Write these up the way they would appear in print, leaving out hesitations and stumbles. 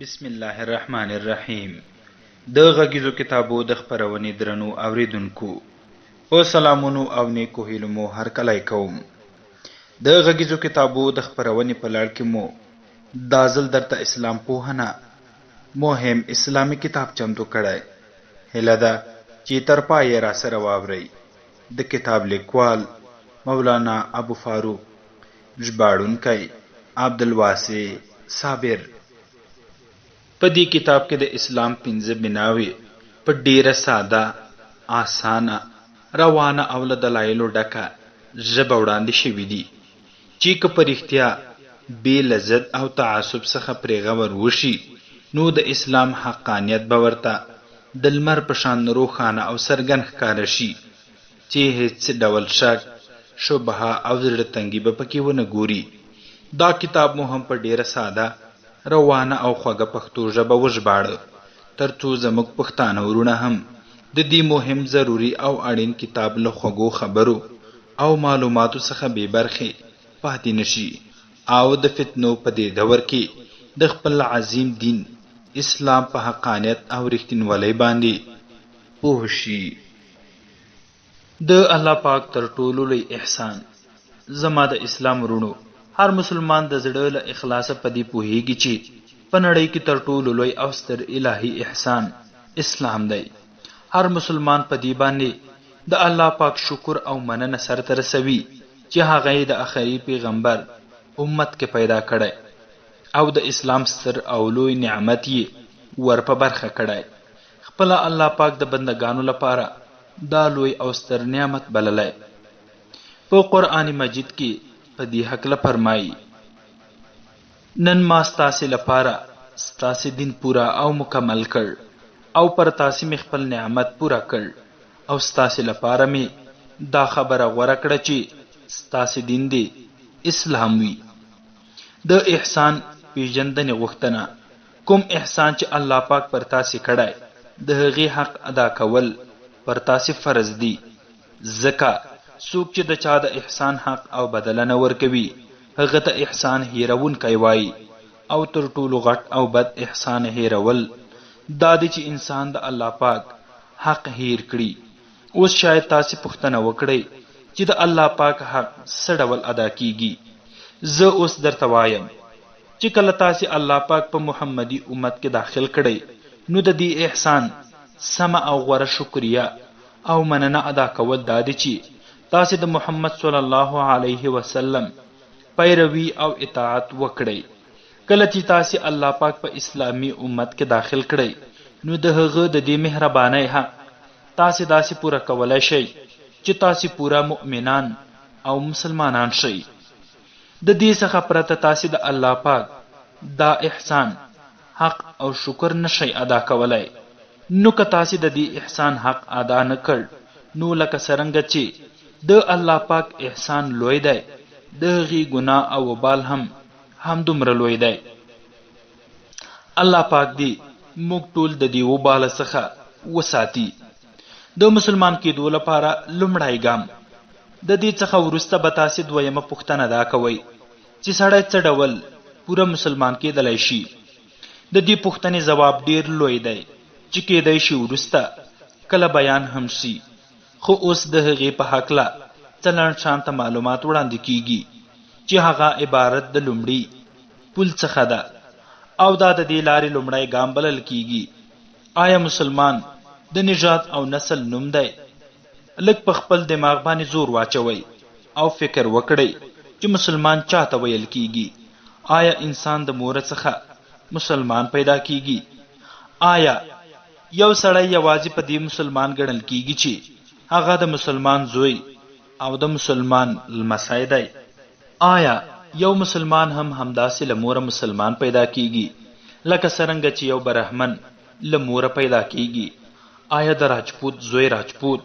بسم الله الرحمن الرحیم. د غږیزو کتابو د خپرونې درنو اوریدونکو په سلامونو او نیکو هیلو مو هرکلی کوم. د غږیزو کتابو د خپرونې په لړ کې مو دا ځل درته اسلام پوهنه مهم اسلامي کتاب چمتو کړی. هیله ده چې تر پایه را سره واورئ. د کتاب لیکوال مولانا ابو فاروق، ژباړونکی عبدالواسع صابر. په دې کتاب کې د اسلام 5 بناوې په ډیره ساده، اسانه، روانه او له دلایلو ډکه ژبه وړاندې شوي دي چې که په رښتیا بې له ضد او تعصب څخه پرې غور وشي نو د اسلام حقانیت به ورته د لمر په شان روښانه او څرګند ښکاره شي چې هیڅ ډول شک، شبهه او زړه تنګي به پکې ونه ګوري. دا کتاب مو هم په ډیره ساده، روانه او خوږه پښتو ژبه وژباړه ترڅو زموږ پښتانه ورونه هم د دې مهم ضروري او اړین کتاب له خوږو خبرو او معلوماتو څخه بې برخې پاتې نشي او د فتنو په دې دور کې د خپل عظیم دین اسلام په حقانیت او رښتینولۍ باندې پوه شي. د الله پاک تر ټولو لوی احسان زما د اسلام ورونو، هر مسلمان د زړه له اخلاصه په دې پوهیږي چې په نړۍ کې تر ټولو لوی او ستر الهي احسان اسلام دی. هر مسلمان په دې باندې د الله پاک شکر او مننه سرته رسوي چې هغه یې د آخري پیغمبر امت کې پیدا کړی او د اسلام ستر او لوی نعمت یې ور په برخه کړی. خپل الله پاک د بندگانو لپاره دا لوی او ستر نعمت بللی. په قرآن مجید کې په دې هکله فرمایي: نن ما ستاسې لپاره ستاسې دین پورا او مکمل کړ او پر تاسې مې خپل نعمت پورا کړ او ستاسې لپاره مې دا خبره غوره کړه چې ستاسې دین دی اسلام وي. د احسان پیژندنې غوښتنه، کوم احسان چې الله پاک پر تاسې کړی د هغې حق ادا کول پر تاسې فرض دي. ځکه څوک چې د چا د احسان حق او بدله نه ورکوي هغه ته احسان هیرونکی وایي او تر ټولو غټ او بد احسان هیرول دا دی چې انسان د الله پاک حق هیر کړي. اوس شاید تاسې پوښتنه وکړئ چې د الله پاک حق څه ډول ادا کیږي. زه اوس درته وایم چې کله تاسې الله پاک په محمدي امت کې داخل کړئ نو د دې احسان سمه او غوره شکریه او مننه ادا کول دا دی چې تاسې د محمد صلی الله علیه وسلم پیروي او اطاعت وکړئ. کله چې تاسې الله پاک په اسلامي امت کې داخل کړئ نو د هغه د دې مهربانۍ حق تاسې داسې پوره کولی شئ چې تاسې پوره مؤمنان او مسلمانان شئ. د دې څخه پرته تاسې د الله پاک دا احسان حق او شکر نشئ ادا کولی. نو که تاسې د دې احسان حق ادا نه کړ نو لکه څرنګه چې د الله پاک احسان لوی دی د هغې ګناه او وبال هم دومره لوی دی. الله پاک دې موږ ټول د دې وباله څخه وساتي. د مسلمان کېدو لپاره لومړی ګام د دې څخه وروسته به تاسې دویمه پوښتنه دا کوئ چې سړی څه ډول پوره مسلمان کېدلی شي. د دې پوښتنې ځواب ډیر لوی دی چې کېدی شي وروسته کله بیان هم شي، خو اوس د هغې په هکله څه لنډ شانته معلومات وړاندې کیږي چې هغه عبارت د لومړي پول څخه ده او دا د دې لارې لومړی ګام بلل کیږي. آیا مسلمان د نژاد او نسل نوم دی؟ لږ په خپل دماغ باندې زور واچوئ او فکر وکړئ چې مسلمان چاته ویل کیږي. آیا انسان د مور څخه مسلمان پیدا کیږي؟ آیا یو سړی یوازې په دې مسلمان ګڼل کیږي چې هغه د مسلمان زوی او د مسلمان لمسی دی؟ آیا یو مسلمان هم همداسې له موره مسلمان پیدا کیږي لکه څرنګه چې یو برهمن له موره پیدا کیږي؟ آیا د راجپوت زوی راجپوت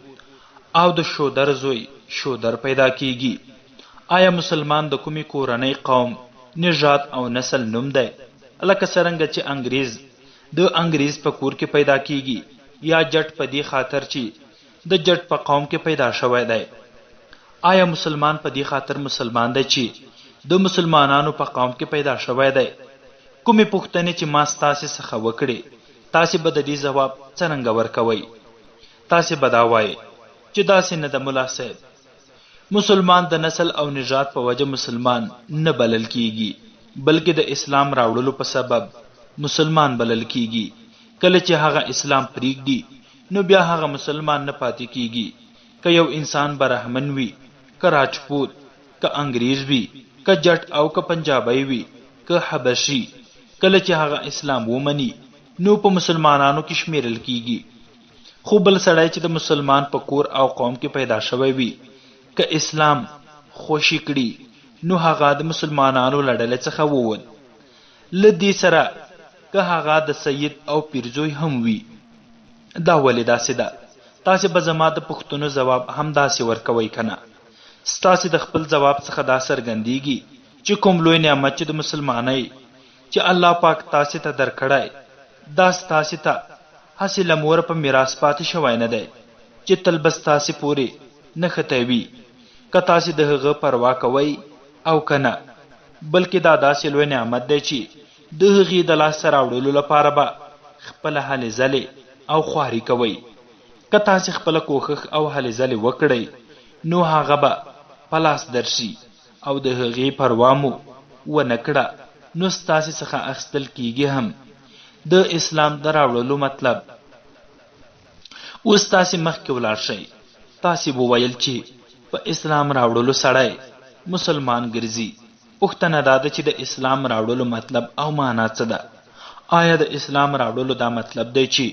او د شودر زوی شودر پیدا کیږي؟ آیا مسلمان د کومې کورنۍ، قوم، نژاد او نسل نوم دی لکه څرنګه چې انګریز د انګریز په کور کې پیدا کیږي یا جټ په دې خاطر چې د جټ په قوم کې پیدا شوی دی؟ آیا مسلمان په دې خاطر مسلمان دی چې د مسلمانانو په قوم کې پیدا شوی دی؟ کومې پوښتنې چې ما ستاسې څخه وکړې تاسې به د دې ځواب څرنګه ورکوئ؟ تاسې به دا وایئ چې داسې نه ده ملا صاحب، مسلمان د نسل او نژاد په وجه مسلمان نه بلل کیږي، بلکې د اسلام راوړلو په سبب مسلمان بلل کیږي. کله چې هغه اسلام پریږدي نو بیا هغه مسلمان نه پاتې کیږي. که یو انسان برهمن وي، که راجپوت، که انګریز وي، که جټ او که پنجابی وي، که حبشي، کله چې هغه اسلام ومني نو په مسلمانانو کې شمیرل کیږي. خو بل سړی چې د مسلمان په کور او قوم کې پیدا شوی وي، که اسلام خوشي کړي نو هغه د مسلمانانو له ډلې څخه ووت. له دې سره که هغه د سید او پیرزوی هم وي. دا ولې داسې ده؟ تاسې به زما د پوښتنو ځواب هم داسې ورکوئ که نه؟ ستاسې د خپل ځواب څخه دا څرګندیږي چې کوم لوی نعمت چې د مسلمانۍ چې الله پاک تاسې ته درکړی، دا ستاسې ته هسې له موره په میراث پاتې شوی نه دی چې تل به ستاسې پورې نښتی وي، که تاسې د هغه پروا کوئ او که نه. بلکې دا داسې لوی نعمت دی چې د هغې د لاسته راوړلو لپاره به خپله هلې ځلې او خواري کوئ. که تاسې خپله کوښښ او هلې ځلې وکړئ نو هغه به په لاس درشي او د هغې پروا مو ونه کړه نو ستاسې څخه اخیستل کیږي هم. د اسلام د راوړلو مطلب. اوس تاسې مخکې ولاړ شئ. تاسې وویل چې په اسلام راوړلو سړی مسلمان ګرځي. پوښتنه دا ده چې د اسلام راوړلو مطلب او معنا څه ده؟ آیا د اسلام راوړلو دا مطلب دی چې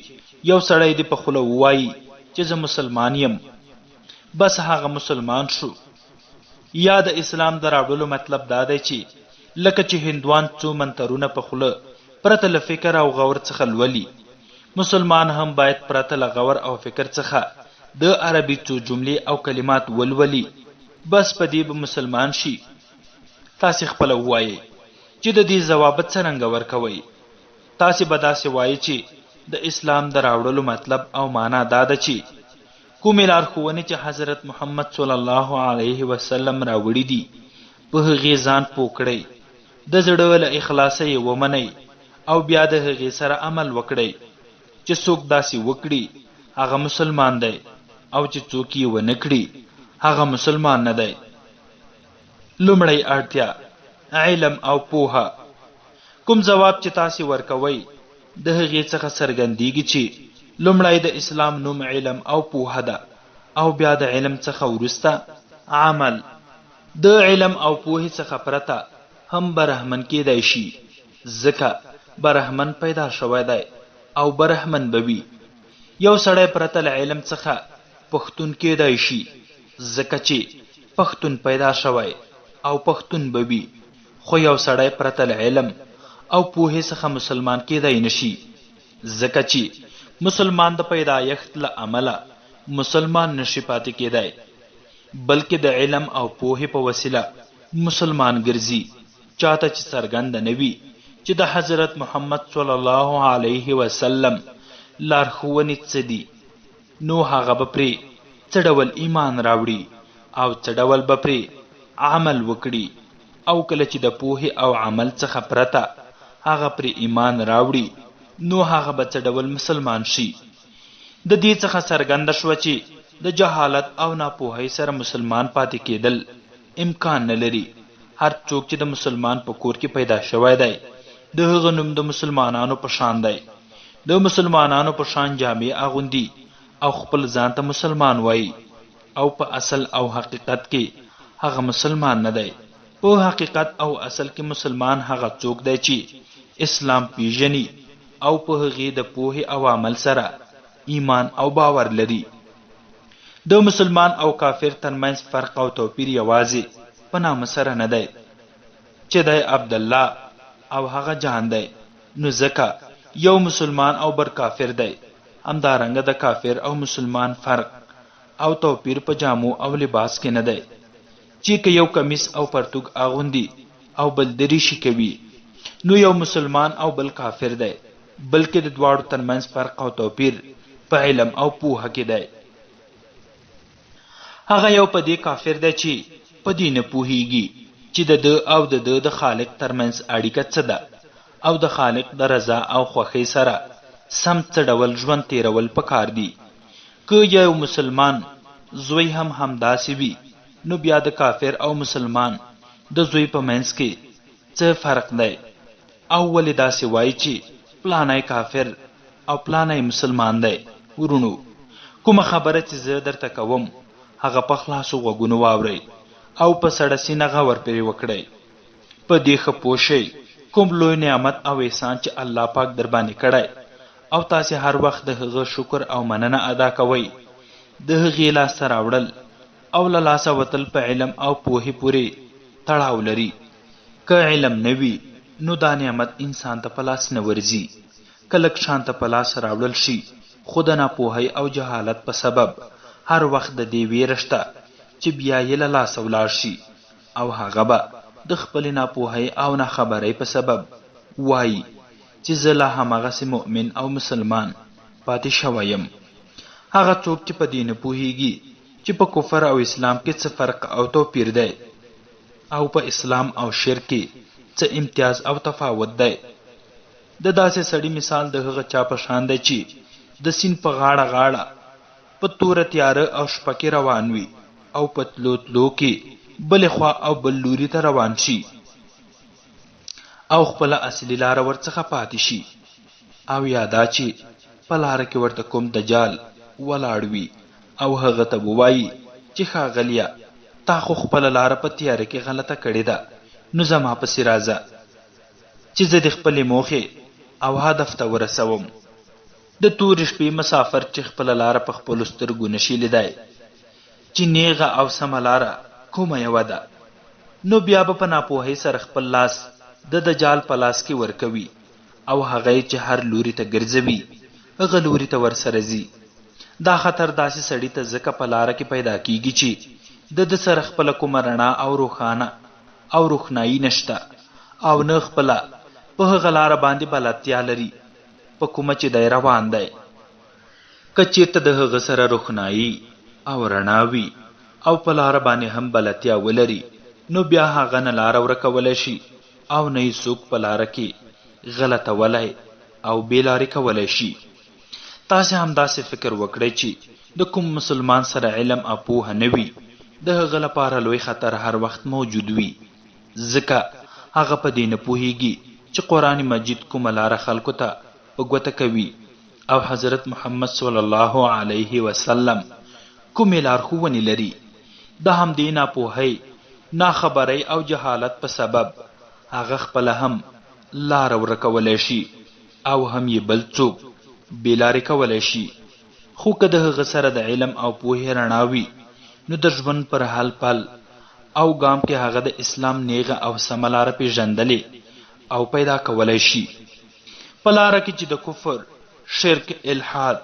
یو سړی دې په خوله ووایي چې زه مسلمان یم، بس هغه مسلمان شو؟ یا د اسلام د راوړلو مطلب دا دی چې لکه چې هندوان څو منترونه په خوله پرته له فکر او غور څخه لولي، مسلمان هم باید پرته له غور او فکر څخه د عربي څو جملې او کلمات ولولي، بس په دې به مسلمان شي؟ تاسې خپله ووایئ چې د دې ځواب څرنګه ورکوئ؟ تاسې به داسې وایئ چې د اسلام د راوړلو مطلب او معنا دا ده چې کومې لارښوونې چې حضرت محمد صلی الله علیه وسلم راوړي دي په هغې ځان پوه کړئ، د زړه له اخلاصه یې ومنئ او بیا د هغې سره عمل وکړئ. چې څوک داسې وکړي هغه مسلمان دی او چې څوک یې ونه کړي هغه مسلمان نه دی. لومړی اړتیا علم او پوهه. کوم ځواب چې تاسې ورکوئ د هغې څخه څرګندیږي چې لومړی د اسلام نوم علم او پوهه ده او بیا د علم څخه وروسته عمل. د علم او پوهې څخه پرته هم برهمن کېدی شي، ځکه برهمن پیدا شوی دی او برهمن به وي. یو سړی پرته له علم څخه پښتون کېدی شي، ځکه چې پښتون پیدا شوی او پښتون به وي. خو یو سړی پرته له علم او پوهې څخه مسلمان کېدی نشي، ځکه چې مسلمان د پیدایښت له امله مسلمان نشي پاتې کېدی، بلکې د علم او پوهې په وسیله مسلمان ګرځي. چاته چې څرګنده نه وي چې د حضرت محمد صلی الله علیه وسلم لارښوونې څه دي، نو هغه به پرې څه ډول ایمان راوړي او څه ډول به پرې عمل وکړي. او کله چې د پوهې او عمل څخه پرته هغه پرې ایمان راوړي نو هغه به څه ډول مسلمان شي. د دې څخه څرګنده شوه چې د جهالت او ناپوهۍ سره مسلمان پاتې کېدل امکان نه لري. هر څوک چې د مسلمان په کور کې پیدا شوی دی د هغه نوم د مسلمانانو په شان دی، د مسلمانانو په شان جامې اغوندي او خپل ځان ته مسلمان وایي، او په اصل او حقیقت کې هغه مسلمان نه دی. په حقیقت او اصل کې مسلمان هغه څوک دی چې اسلام پیژني او په هغې د پوهې او عمل سره ایمان او باور لري. د مسلمان او کافر ترمنځ فرق او توپیر یوازې په نامه سره نه دی چې دی عبدالله او هغه جان دی، نو ځکه یو مسلمان او بر کافر دی. همدارنګه د کافر او مسلمان فرق او توپیر په جامو او لباس کې نه دی چې که یو کمیس او پرتوګ اغوندي او بل دریشي کوي نو یو مسلمان او بل کافر دی، بلکې د دواړو ترمنځ فرق او توپیر په علم او پوهه کې دی. هغه یو په دې کافر دی چې په دې نه پوهیږي چې د ده او د ده د خالق ترمنځ اړیکه څه ده او د خالق د رضا او خوښۍ سره سم څه ډول ژوند تیرول پکار دي. که یو مسلمان زوی هم همداسې وي نو بیا د کافر او مسلمان د زوی په منځ کې څه فرق دی؟ او ولې داسې وایي چې پلانی کافر او پلانی مسلمان دی؟ ورونو، کومه خبره چې زه درته کوم هغه په خلاصو غوږونو واورئ او په سړه سینه غور پرې وکړئ. په دې ښه پوه شئ کوم لوی نعمت او احسان چې الله پاک در باندې کړی او تاسې هر وخت د هغه شکر او مننه ادا کوئ. د هغې لاسته راوړل او له لاسه وتل په علم او پوهې پورې تړاو لري. که علم نه وي نو دا نعمت انسان ته په لاس نه ورځي. که لږ شان ته په لاس راوړل شي خو د ناپوهۍ او جهالت په سبب هر وخت د دې ویره شته چې بیا یې له لاسه ولاړ شي او هغه به د خپلې ناپوهۍ او ناخبرۍ په سبب وایي چې زه لا هماغسې مؤمن او مسلمان پاتې شوی یم. هغه څوک چې په دې نه پوهیږي چې په کفر او اسلام کې څه فرق او توپیر دی او په اسلام او شرک کې څه امتیاز او تفاوت دی. د داسې سړي مثال د هغه چا په شان دی چې د سیند په غاړه غاړه په توره تیاره او شپه کې روان وي او په تلو تلو کې بلې خوا او بل لوري ته روان شي او خپله اصلي لاره ورڅخه پاتې شي. او یا دا چې په لاره کې ورته کوم دجال ولاړ وي او هغه ته ووایي چې ښاغلیه تا خو خپله لاره په تیاره کې غلطه کړې ده، نو زما پسې راځه چې زه د خپلې موخې او هدف ته ورسوم. د تورې شپې مسافر چې خپله لاره په خپلو سترګو نشي لیدی چې نیغه او سمه لاره کومه یوه ده، نو بیا به په ناپوهۍ سره خپل لاس د دجال په لاس کې ورکوي او هغه چې هر لوري ته ګرځوي هغه لوري ته ورسره ځي. دا خطر داسې سړي ته ځکه په لاره کې پیدا کیږي چې د سره خپله کومه رڼا او روښانه او روښنایي نشته او نه خپله په هغه لاره باندې بلدتیا لري په کومه چې دی روان دی. که چېرته د هغه سره روښنایي او رڼا وي او په لاره باندې هم بلدتیا ولري نو بیا هغه نه لاره ورکولی شي او نه یې څوک په لاره کې غلطولی او بې لارې کولی شي. تاسې همداسې فکر وکړئ چې د کوم مسلمان سره علم او پوهه نه وي د هغه لپاره لوی خطر هر وخت موجود وي، ځکه هغه په دې نه پوهیږي چې قرآن مجید کومه لاره خلکو ته په ګوته کوي او حضرت محمد صلی الله علیه وسلم کومې لارښوونې لري. د همدې ناپوهۍ، ناخبرۍ او جهالت په سبب هغه خپله هم لاره ورکولی شي او هم یې بل څوک بې لارې کولی شي. خو که د هغه سره د علم او پوهې رڼا وي نو د ژوند پر حل پل او ګام کې هغه د اسلام نیغه او سمه لاره پېژندلی او پیدا کولی شي. په لاره کې چې د کفر، شرک، الحاد،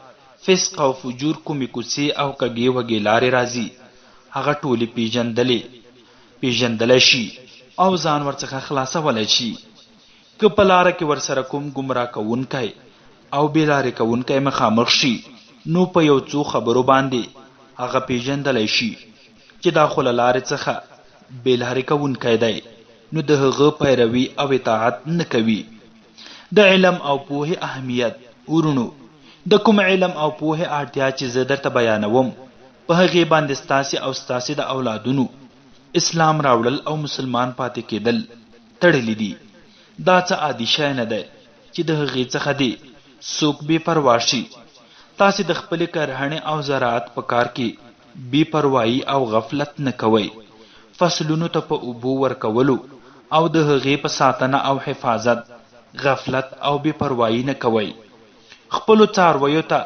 فسق او فجور کومې کوڅې او کږې وږې لارې راځي هغه ټولې پېژندلی شي او ځان ورڅخه خلاصولی شي. که په لاره کې ورسره کوم ګمراه کوونکی او بې لارې کوونکی مخامخ شي نو په یو څو خبرو باندې هغه پېژندلی شي چې دا خو له لارې څخه بې لارې کوونکی دی، نو د هغه پیروي او اطاعت نه کوي. د علم او پوهې اهمیت. ورونو، د کوم علم او پوهې اړتیا چې زه درته بیانوم په هغې باندې ستاسې او ستاسې د اولادونو اسلام راوړل او مسلمان پاتې کېدل تړلي دي. دا څه عادي شی نه دی چې د هغې څخه دې څوک بې پروا شي. تاسې د خپلې کرهڼې او زراعت په کار کې بې پروایي او غفلت نه کوئ. فصلونو ته په اوبو ورکولو او د هغې په ساتنه او حفاظت غفلت او بې پروایي نه کوئ. خپلو څارویو ته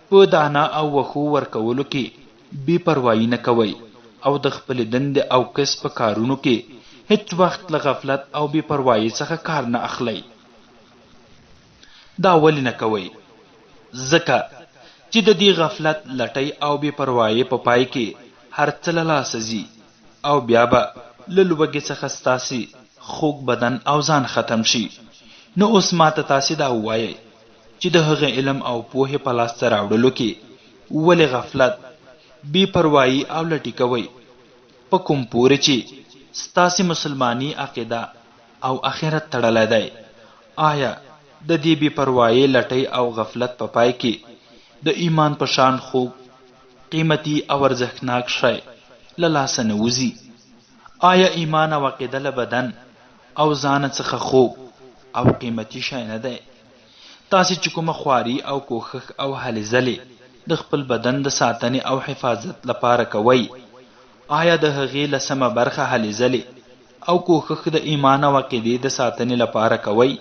په دانه او وښو ورکولو کې بې پروایي نه کوئ او د خپلې دندې او کسب په کارونو کې هیڅ وخت له غفلت او بې پروایي څخه کار نه اخلئ. دا ولې نه کوئ؟ ځکه چې د دې غفلت، لټۍ او بې پروایي په پای کې هر څه له لاسه ځي او بیا به له لوږې څخه ستاسې خوږ بدن او ځان ختم شي. نو اوس ماته تاسې دا ووایئ چې د هغه علم او پوهې په لاسته راوړلو کې ولې غفلت، بې پروایي او لټي کوئ؟ په کوم پورې چې ستاسې مسلماني عقیده او آخرت تړلی دی آیا د دې بې پروایۍ لټۍ او غفلت په پای کې د ایمان په شان خوږ قیمتي او ارزښتناک شی له لاسه نه وځي؟ آیا ایمان او عقیده له بدن او ځان څخه خوږ او قیمتي شی نه دی؟ تاسې چې کومه خواري او کوښښ او هلې ځلې د خپل بدن د ساتنې او حفاظت لپاره کوئ، آیا د هغې لسمه برخه هلې ځلې او کوښښ د ایمان او عقیدې د ساتنې لپاره کوئ؟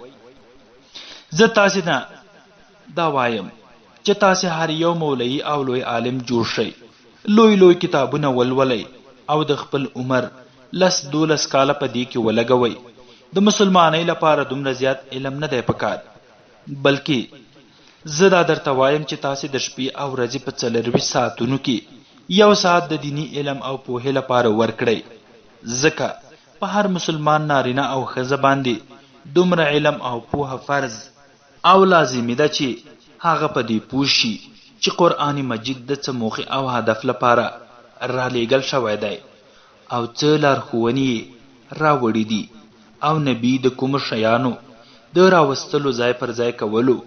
زه تاسې نه دا وایم چې تاسې هر یو مولوي او لوی عالم جوړ شئ، لوی کتابونه ولولئ او د خپل عمر 10-12 کاله په دې کې ولګوئ. د مسلمانۍ لپاره دومره زیات علم نه دی پکار، بلکې زه دا درته وایم چې تاسې د شپې او ورځې په 24 ساعتونو کې 1 ساعت د دینی علم او پوهې لپاره ورکړئ، ځکه په هر مسلمان نارینه او ښځه باندې دومره علم او پوهه فرض او لازمي ده چې هغه په دې پوه شي چې قرآن مجید د څه موخې او هدف لپاره رالیږل شوی دی او څه لارښوونې یې راوړي دي او نبي د کومو شیانو د راوستلو ځای پر ځای کولو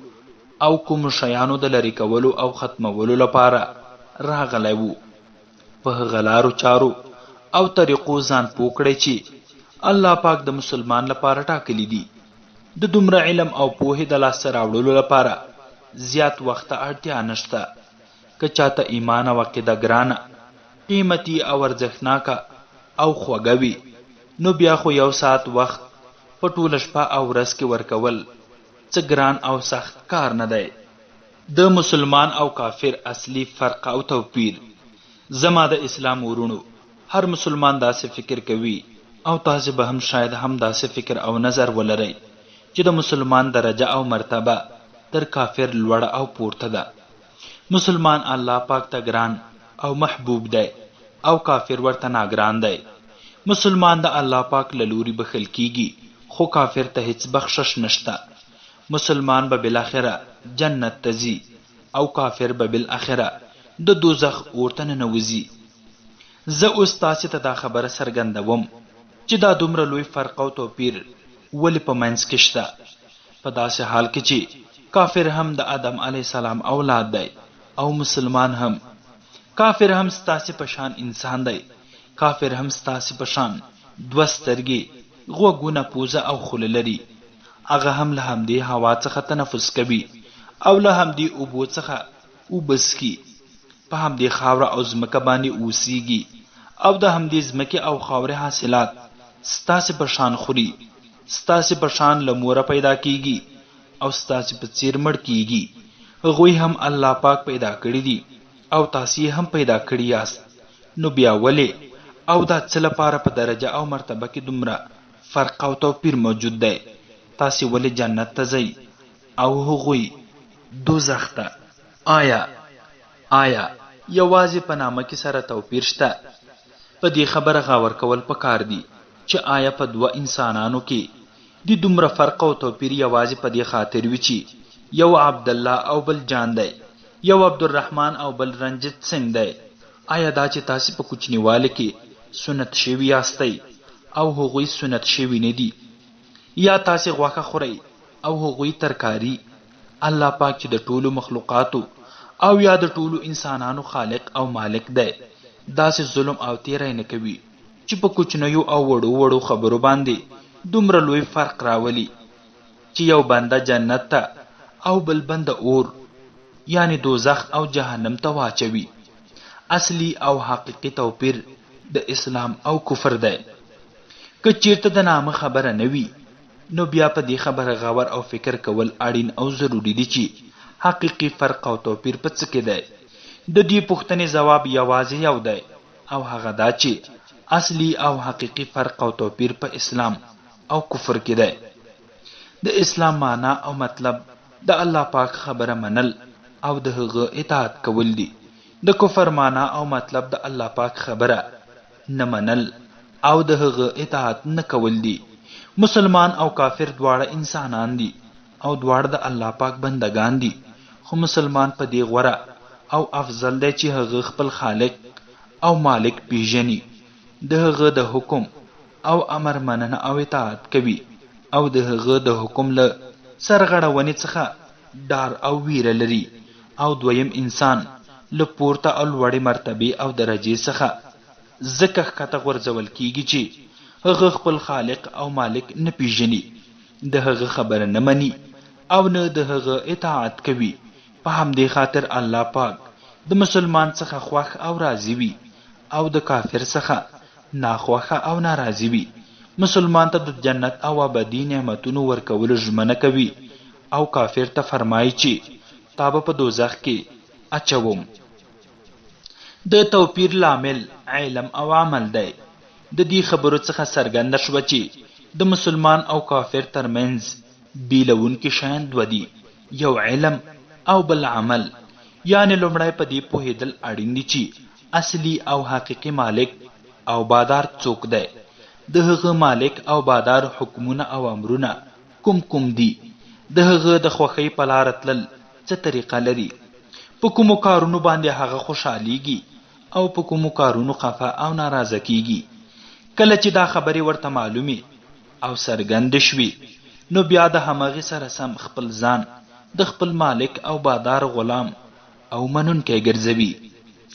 او کومو شیانو د لرې کولو او ختمولو لپاره راغلی وو. په هغه لارو چارو او طریقو ځان پوه کړئ چې الله پاک د مسلمان لپاره ټاکلی دي. د دومره علم او پوهې د لاسته راوړلو لپاره زیات وخت ته اړتیا نشته. که چاته ایمان او عقیده ګرانه، قیمتي او ارزښتناکه او خوږه وي، نو بیا خو 1 ساعت وخت په ټوله شپه او ورځ کې ورکول څه ګران او سخت کار نه دی. د مسلمان او کافر اصلي فرق او توپیر. زما د اسلام ورونو، هر مسلمان داسې فکر کوي او تاسې به هم شاید هم داسې فکر او نظر ولرئ چې د مسلمان درجه او مرتبه تر کافر لوړه او پورته ده. مسلمان الله پاک ته ګران او محبوب دی او کافر ورته ناګران دی. مسلمان د الله پاک له لوري بخښل کیږي، خو کافر ته هیڅ بخشش نشته. مسلمان به بالاخره جنت ته ځي او کافر به بالاخره د دوزخ اور ته ننوځي. زه اوس تاسې ته دا خبره څرګندوم چې دا دومره لوی فرق او توپیر ولې په منځ کې شته، په داسې حال کې چې کافر هم د آدم علیه السلام اولاد دی او مسلمان هم. کافر هم ستاسې په شان انسان دی، کافر هم ستاسې په شان 2 سترګې، غوږونه، پوزه او خوله لري. هغه هم له همدې هوا څخه تنفس کوي او له همدې اوبو څخه اوبه څښي، په همدې خاوره او ځمکه باندې اوسیږي او د همدې ځمکې او خاورې حاصلات ستاسې په شان خوري، ستاسې په شان له موره پیدا کیږي او ستاسې په څیر مړ کیږي. هغوی هم الله پاک پیدا کړي دي او تاسې هم پیدا کړي یاست. نو بیا ولې او دا څه لپاره په درجه او مرتبه کې دومره فرق او توپیر موجود دی؟ تاسې ولې جنت ته ځئ او هغوی دوزخ ته؟ آیا یوازې په نامه کې سره توپیر شته؟ په دې خبره غور کول پکار دي چې آیا په 2 انسانانو کې د دومره فرق او توپیر یوازې په دې خاطر وي چې یو عبدالله او بل جان دی، یو عبدالرحمن او بل رنجت سنگ دی؟ آیا دا چې تاسې په کوچنیوالي کې سنت شوي یاستئ او هغوی سنت شوي نه دي، یا تاسې غوښه خورئ او هغوی ترکاري؟ الله پاک چې د ټولو مخلوقاتو او یا د ټولو انسانانو خالق او مالک دی، داسې ظلم او تیری نه کوي چې په کوچنیو او وړو خبرو باندې دومره لوی فرق راولي چې یو بنده جنت ته او بل بنده اور یعنی دوزخ او جهنم ته واچوي. اصلي او حقیقي توپیر د اسلام او کفر دی. که چیرته د نامه خبره نه وي، نو بیا په دې خبره غور او فکر کول اړین او ضروری دي چې حقیقي فرق او توپیر په څه کې دی. د دې پوښتنې ځواب یوازې یو دی او هغه دا چې اصلي او حقیقي فرق او توپیر په اسلام او کفر کې دی. د اسلام معنا او مطلب د الله پاک خبره منل او د هغه اطاعت کول دي. د کفر معنا او مطلب د الله پاک خبره نه منل او د هغه اطاعت نه کول دي. مسلمان او کافر دواړه انسانان دي او دواړه د الله پاک بندگان دي، خو مسلمان په دې غوره او افضل دی چې هغه خپل خالق او مالک پیژني، د هغه د حکم او امر مننه او اطاعت کوي او د هغه د حکم له سرغړونې څخه ډار او ویره لري، او دویم انسان له پورته او لوړې مرتبې او درجې څخه ځکه ښکته غورځول کیږي چې هغه خپل خالق او مالک نه پیژني، د هغه خبره نه مني او نه د هغه اطاعت کوي. په همدې خاطر الله پاک د مسلمان څخه خوښ او راضي وي او د کافر څخه ناخوښه او ناراضي وي. مسلمان ته د جنت او ابدي نعمتونو ورکولو ژمنه کوي او کافر ته فرمایي چې تا به په دوزخ کې اچوم. د توپیر لامل علم او عمل دی. د دې خبرو څخه څرګنده شوه چې د مسلمان او کافر ترمنځ بیلونکي شیان دوه دي، یو علم او بل عمل. یعنی لومړی په دې پوهېدل اړین دي چې اصلي او حقیقي مالک او بادار څوک دی، د هغه مالک او بادار حکمونه او امرونه کوم کوم دي، د هغه د خوښۍ په لاره تلل څه طریقه لري، په کومو کارونو باندې هغه خوشحالیږي او په کومو کارونو خفه او ناراضه کیږي. کله چې دا خبرې ورته معلومې او څرګندې شوې، نو بیا د همغې سره سم خپل ځان د خپل مالک او بادار غلام او منونکی ګرځوي.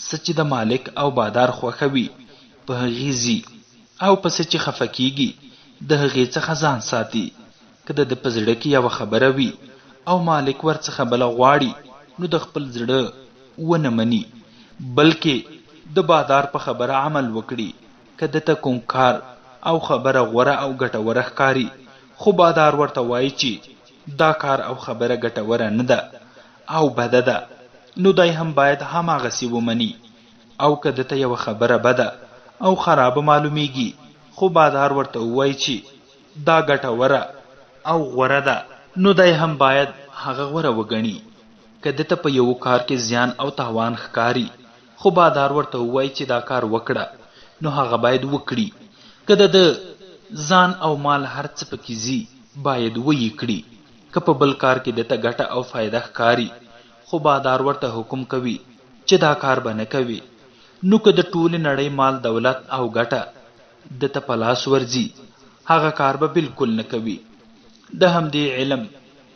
څه چې د مالک او بادار خوښوي په هغې ځي، او په څه چې خفه کیږي د هغې څخه ځان ساتي. که د په زړه کې یوه خبره وي او مالک ورڅخه بله غواړي، نو د خپل زړه ونه مني، بلکې د بادار په خبره عمل وکړي. که دته کوم کار او خبره غوره او ګټوره ښکاري، خو بادار ورته وایي چې دا کار او خبره ګټوره نه ده او بده ده، نو دی هم باید هماغسې ومني. او که دته یوه خبره بده او خرابه معلومیږي، خو بادار ورته ووایي چې دا ګټوره او غوره ده، نو دی هم باید هغه غوره وګڼي. که دته په یو کار کې زیان او تاوان ښکاري، خو بادار ورته ووایي چې دا کار وکړه، نو هغه باید وکړي. که د ځان او مال هر څه پکې ځي، باید ویې کړي. که په بل کار کې دته ګټه او فایده ښکاري، خو بادار ورته حکم کوي چې دا کار به نه کوي، نو که د ټولې نړۍ مال دولت او ګټه دته په لاس ورځي، هغه کار به بالکل نه کوي. د همدې علم،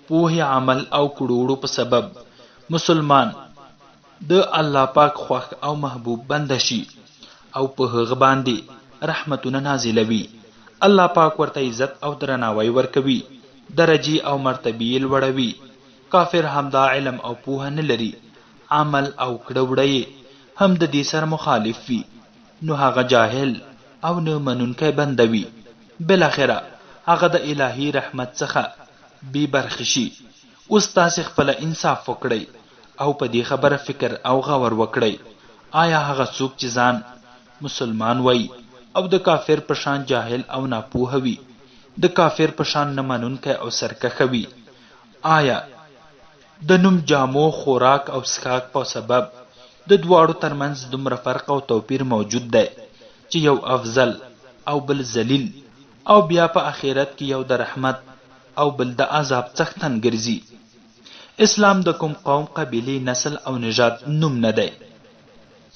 پوهې، عمل او کړوړو په سبب مسلمان د الله پاک خوښ او محبوب بنده شي او په هغه باندې رحمتونه نازلوي. الله پاک ورته عزت او درناوی ورکوي، درجې او مرتبې یې لوړوي. کافر هم دا علم او پوهه نه لري، عمل او کړه یې هم د دې سره مخالف وي، نو هغه جاهل او نه منونکی بنده وي. بالاخره هغه د الهي رحمت څخه بې برخې شي. اوس تاسې خپله انصاف وکړئ او په دې خبره فکر او غور وکړئ. آیا هغه څوک چې ځان مسلمان وایي او د کافر په شان جاهل او ناپوهه وي، د کافر په شان نه منونکی او سرکښه وي، آیا د نوم، جامو، خوراک او څښاک په سبب د دواړو ترمنځ دومره فرق او توپیر موجود دی چې یو افضل او بل ذلیل، او بیا په آخرت کې یو د رحمت او بل د عذاب څښتن ګرځي؟ اسلام د کوم قوم، قبیلې، نسل او نژاد نوم نه دی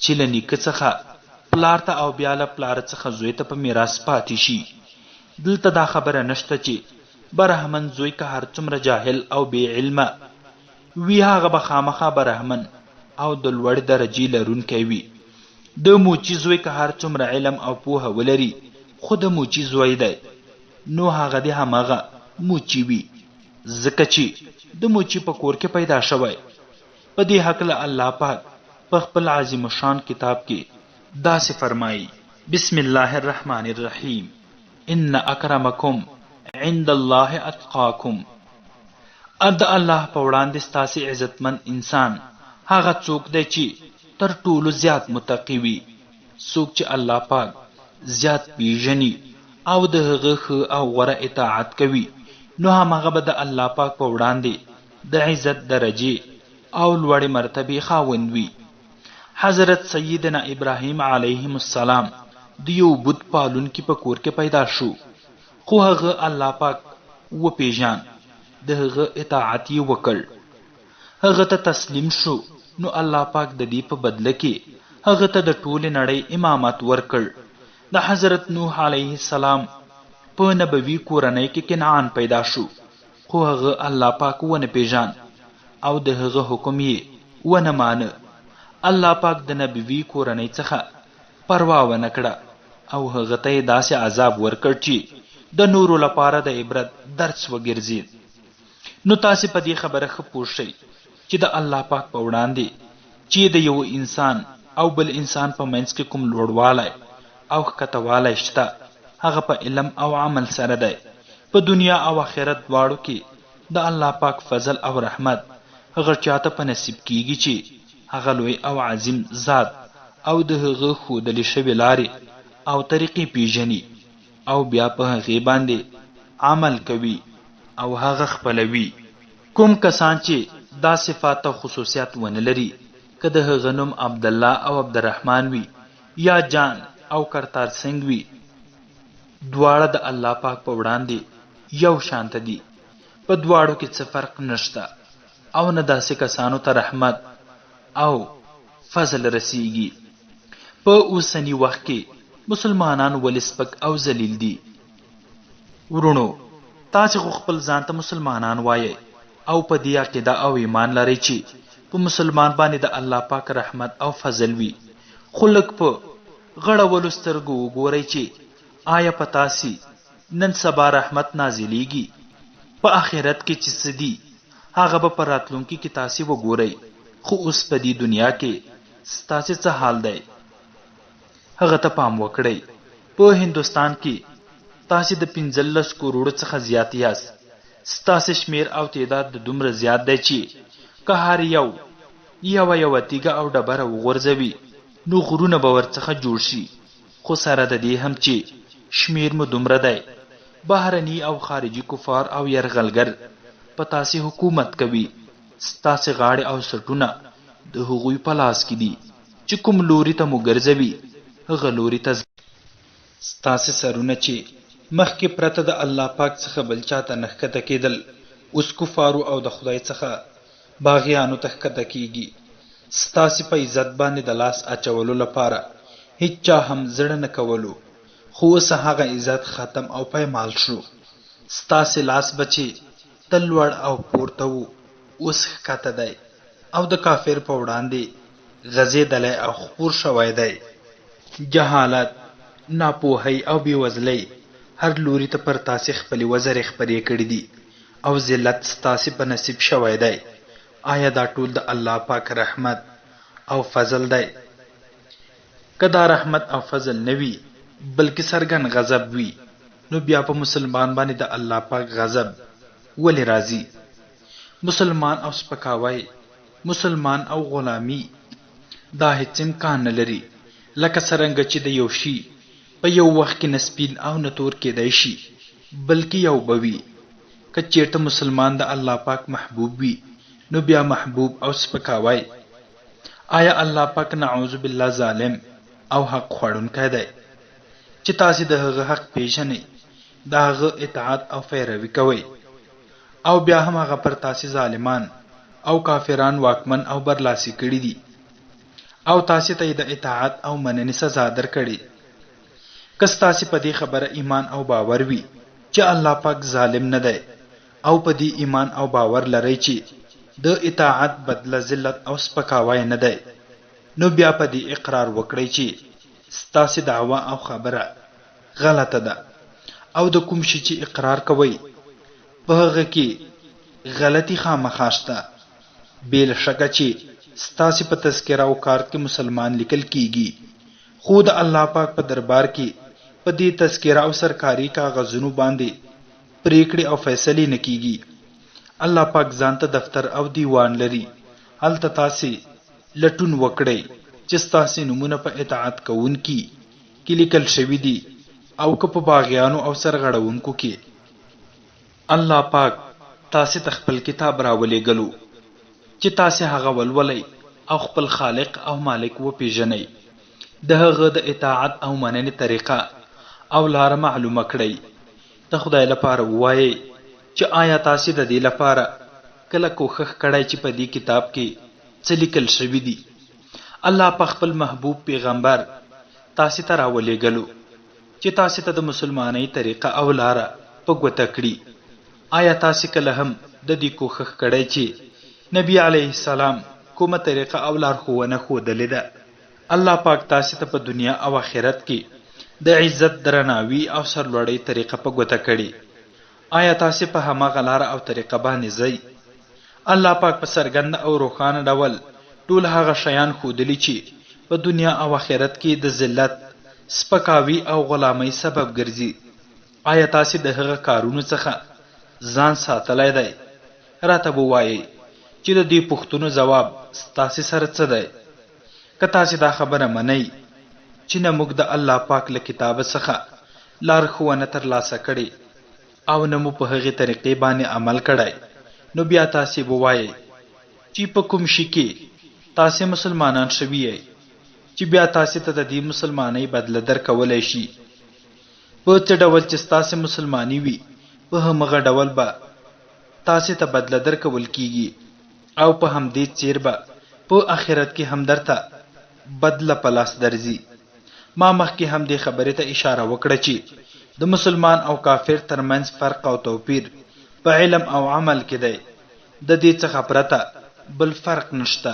چې له نیکه څخه پلار ته او بیا له پلار څخه زوی ته په میراث پاتې شي. دلته دا خبره نشته چې برهمن زوی که هر څومره جاهل او بې علمه وي، هغه به خامخا برهمن او د لوړ درجې لرونکی وي. د موچي زوی که هر څومره علم او پوهه ولري، خو د موچي زوی دی، نو هغه د همغه موچي وي، ځکه چې د موچي په کور کې پیدا شوی. په دې هکله الله پاک په خپل عظیم شان کتاب کې داسې فرمایي: بسم الله الرحمن الرحیم، ان اکرمکم عند الله اتقاکم. د الله په وړاندې ستاسې عزتمن انسان هغه څوک دی چې تر ټولو زیات متقي وي. څوک چې الله پاک زیات پیژني او د هغه ښه او غوره اطاعت کوي، نو همغه به د الله پاک په وړاندې د عزت درجې او لوړې مرتبې خاوند وي. حضرت سیدنا ابراهیم علیهم السلام د یو بت پالونکي په کور کې پیدا شو، خو هغه الله پاک وپیژان، د هغه اطاعت یې وکړ، هغه ته تسلیم شو، نو الله پاک د دې په بدله کې هغه ته د ټولې نړۍ امامت ورکړ. د حضرت نوح علیه السلام په نبوي کورنۍ کې کنعان پیدا شو. خو هغه الله پاک ونه پیژان او د هغه حکم یې ونه مانه. الله پاک د نبوي کورنۍ څخه پروا ونه کړه او هغه ته داسې عذاب ورکړ چې د نورو لپاره د عبرت درس وګرځید. نو تاسې په دې خبره ښه پوه شئ چې د الله پاک په وړاندې چې د یو انسان او بل انسان په منځ کې کوم لوړوالی او ښکتوالی شته هغه په علم او عمل سره دی. په دنیا او آخرت دواړو کې د الله پاک فضل او رحمت هغه چاته په نصیب کیږي چې هغه لوی او عظیم ذات او د هغه ښودلې شوې لارې او طریقې پیژني او بیا په هغې باندې عمل کوي او هغه خپلوي. کوم کسان چې دا صفات او خصوصیات ونه لري که د هغه نوم عبدالله او عبدالرحمن وي یا جان او کرتار سنگ وي دواړه د الله پاک په وړاندې یو شانت دي. په دواړو کې څه فرق نشته او نه داسې کسانو ته رحمت او فضل رسیږي. په اوسني وخت کې مسلمانان ولې سپک او ذلیل دي؟ ورونو تاسې خو خپل ځان ته مسلمانان وایئ او په دې عقیده او ایمان لرئ چې په مسلمان باندې د الله پاک رحمت او فضل وي. خو لږ په غړولو سترګو وګورئ چې آیا په تاسې نن سبا رحمت نازلیږي؟ په آخرت کې چې څه دي هغه به په راتلونکي کې تاسې وګورئ. خو اوس په دې دنیا کې ستاسې څه حال دی هغه ته پام وکړئ. په هندوستان کې تاسې د 15 کروڑو څخه زیات یاست. ستاسې شمیر او تعداد د دومره زیات دی چې که هر یوه تیږه او ډبره وغورځوي نو غرونه به ورڅخه جوړ شي. خو سره د دې هم چې شمیر مو دومره دی بهرني او خارجي کفار او یرغلګر په تاسې حکومت کوي. ستاسې غاړې او سټونه د هغوی په لاس کې دي چې کوم لوري ته مو ګرځوي هغه لوري ته ستاسې سرونه چې مخکې پرته د الله پاک څخه بل چاته نه ښکته کېدل اوس کفارو او د خدای څخه باغیانو ته ښکته کېږي. ستاسې په عزت باندې د لاس اچولو لپاره هیچ چا هم زړه نه کولو خو اوس هغه عزت ختم او پایمال شو. ستاسې لاس به چې تل لوړ او پورته و اوس ښکته دی او د کافر په وړاندې غځېدلی او خپور شوی دی. جهالت، ناپوهۍ او بېوزلۍ هر لوري ته پر تاسې خپلې وزرې خپرې کړي دي او ذلت ستاسې په نصیب شوی دی. آیا دا ټول د الله پاک رحمت او فضل دی؟ که دا رحمت او فضل نه وي بلکې څرګند غضب وي نو بیا په مسلمان باندې د الله پاک غضب ولې راځي؟ مسلمان او سپکاوی، مسلمان او غلامی دا هیڅ امکان نه لري. لکه څرنګه چې د یو شي په یو وخت کې نه سپین او نه تور کېدی شي بلکې یو به وي. که چېرته مسلمان د الله پاک محبوب وي نو بیا محبوب او سپکاوی. آیا الله پاک نعوذ بالله ظالم او حق خوړونکی دی چې تاسې د هغه حق پیژنئ، د هغه اطاعت او پیروي کوئ او بیا هم هغه پر تاسې ظالمان او کافران واکمن او برلاسي کړي دي او تاسې ته د اطاعت او مننې سزا درکړي؟ که ستاسې په دې خبره ایمان او باور وي چې الله پاک ظالم نه دی او په دې ایمان او باور لرئ چې د اطاعت بدله ذلت او سپکاوی نه دی نو بیا په دې اقرار وکړئ چې ستاسې دعوه او خبره غلطه ده او د کوم شي چې اقرار کوئ په هغه کې غلطي خامخا شته. بې له شکه چې ستاسې په تذکره او کارت کې مسلمان لیکل کیږي خو د الله پاک په دربار کې په دې تذکره او سرکاري کاغذونو باندې پریکړې او فیصلې نه کیږي. الله پاک ځان ته دفتر او دیوان لري. هلته تاسې لټون وکړئ چې ستاسې نومونه په اطاعت کوونکي کې لیکل شوي دي او که په باغیانو او سرغړونکو کې. الله پاک تاسې ته خپل کتاب راولېږلو چې تاسې هغه ولولئ او خپل خالق او مالک وپېژنئ. د هغه د اطاعت او مننې طریقه او لاره معلومه کړئ. د خدای لپاره ووایئ چې آیا تاسې د دې لپاره کله کوښښ کړی چې په دې کتاب کې څه لیکل شوي دي؟ الله په خپل محبوب پیغمبر تاسې ته راولېږلو چې تاسې ته د مسلمانۍ طریقه او لاره په ګوته کړي. آیا تاسې کله هم د دې کوښښ کړی چې نبی علیه السلام کومه طریقه او لارښوونه ښودلې ده؟ الله پاک تاسې ته په دنیا او آخرت کې د عزت، درناوي او سرلوړۍ طریقه په ګوته کړې. آیا تاسې په هماغه لاره او طریقه باندې ځئ؟ الله پاک په څرګنده او روښانه ډول ټول هغه شیان ښودلي چې په دنیا او آخرت کې د ذلت، سپکاوي او غلامۍ سبب ګرځي. آیا تاسې د هغه کارونو څخه ځان ساتلی دی؟ راته ووایئ چې د دې پوښتنو ځواب ستاسې سره څه دی؟ که تاسې دا خبره منئ چې نه موږ د الله پاک له کتابه څخه لارښوونه ترلاسه کړې او نه مو په هغې طریقې باندې عمل کړی، نو بیا تاسې ووایئ چې په کوم شي کې تاسې مسلمانان شوي یئ چې بیا تاسې ته د دې مسلمانۍ بدله درکولی شي. په څه ډول چې ستاسې مسلماني وي په همغه ډول به تاسې ته بدله درکول کیږي او په همدې څیر به په آخرت کې هم درته بدله په لاس درځي. ما مخکې هم دې خبرې ته اشاره وکړه چې د مسلمان او کافر ترمنځ فرق او توپیر په علم او عمل کې دی. د دې څخه پرته بل فرق نشته.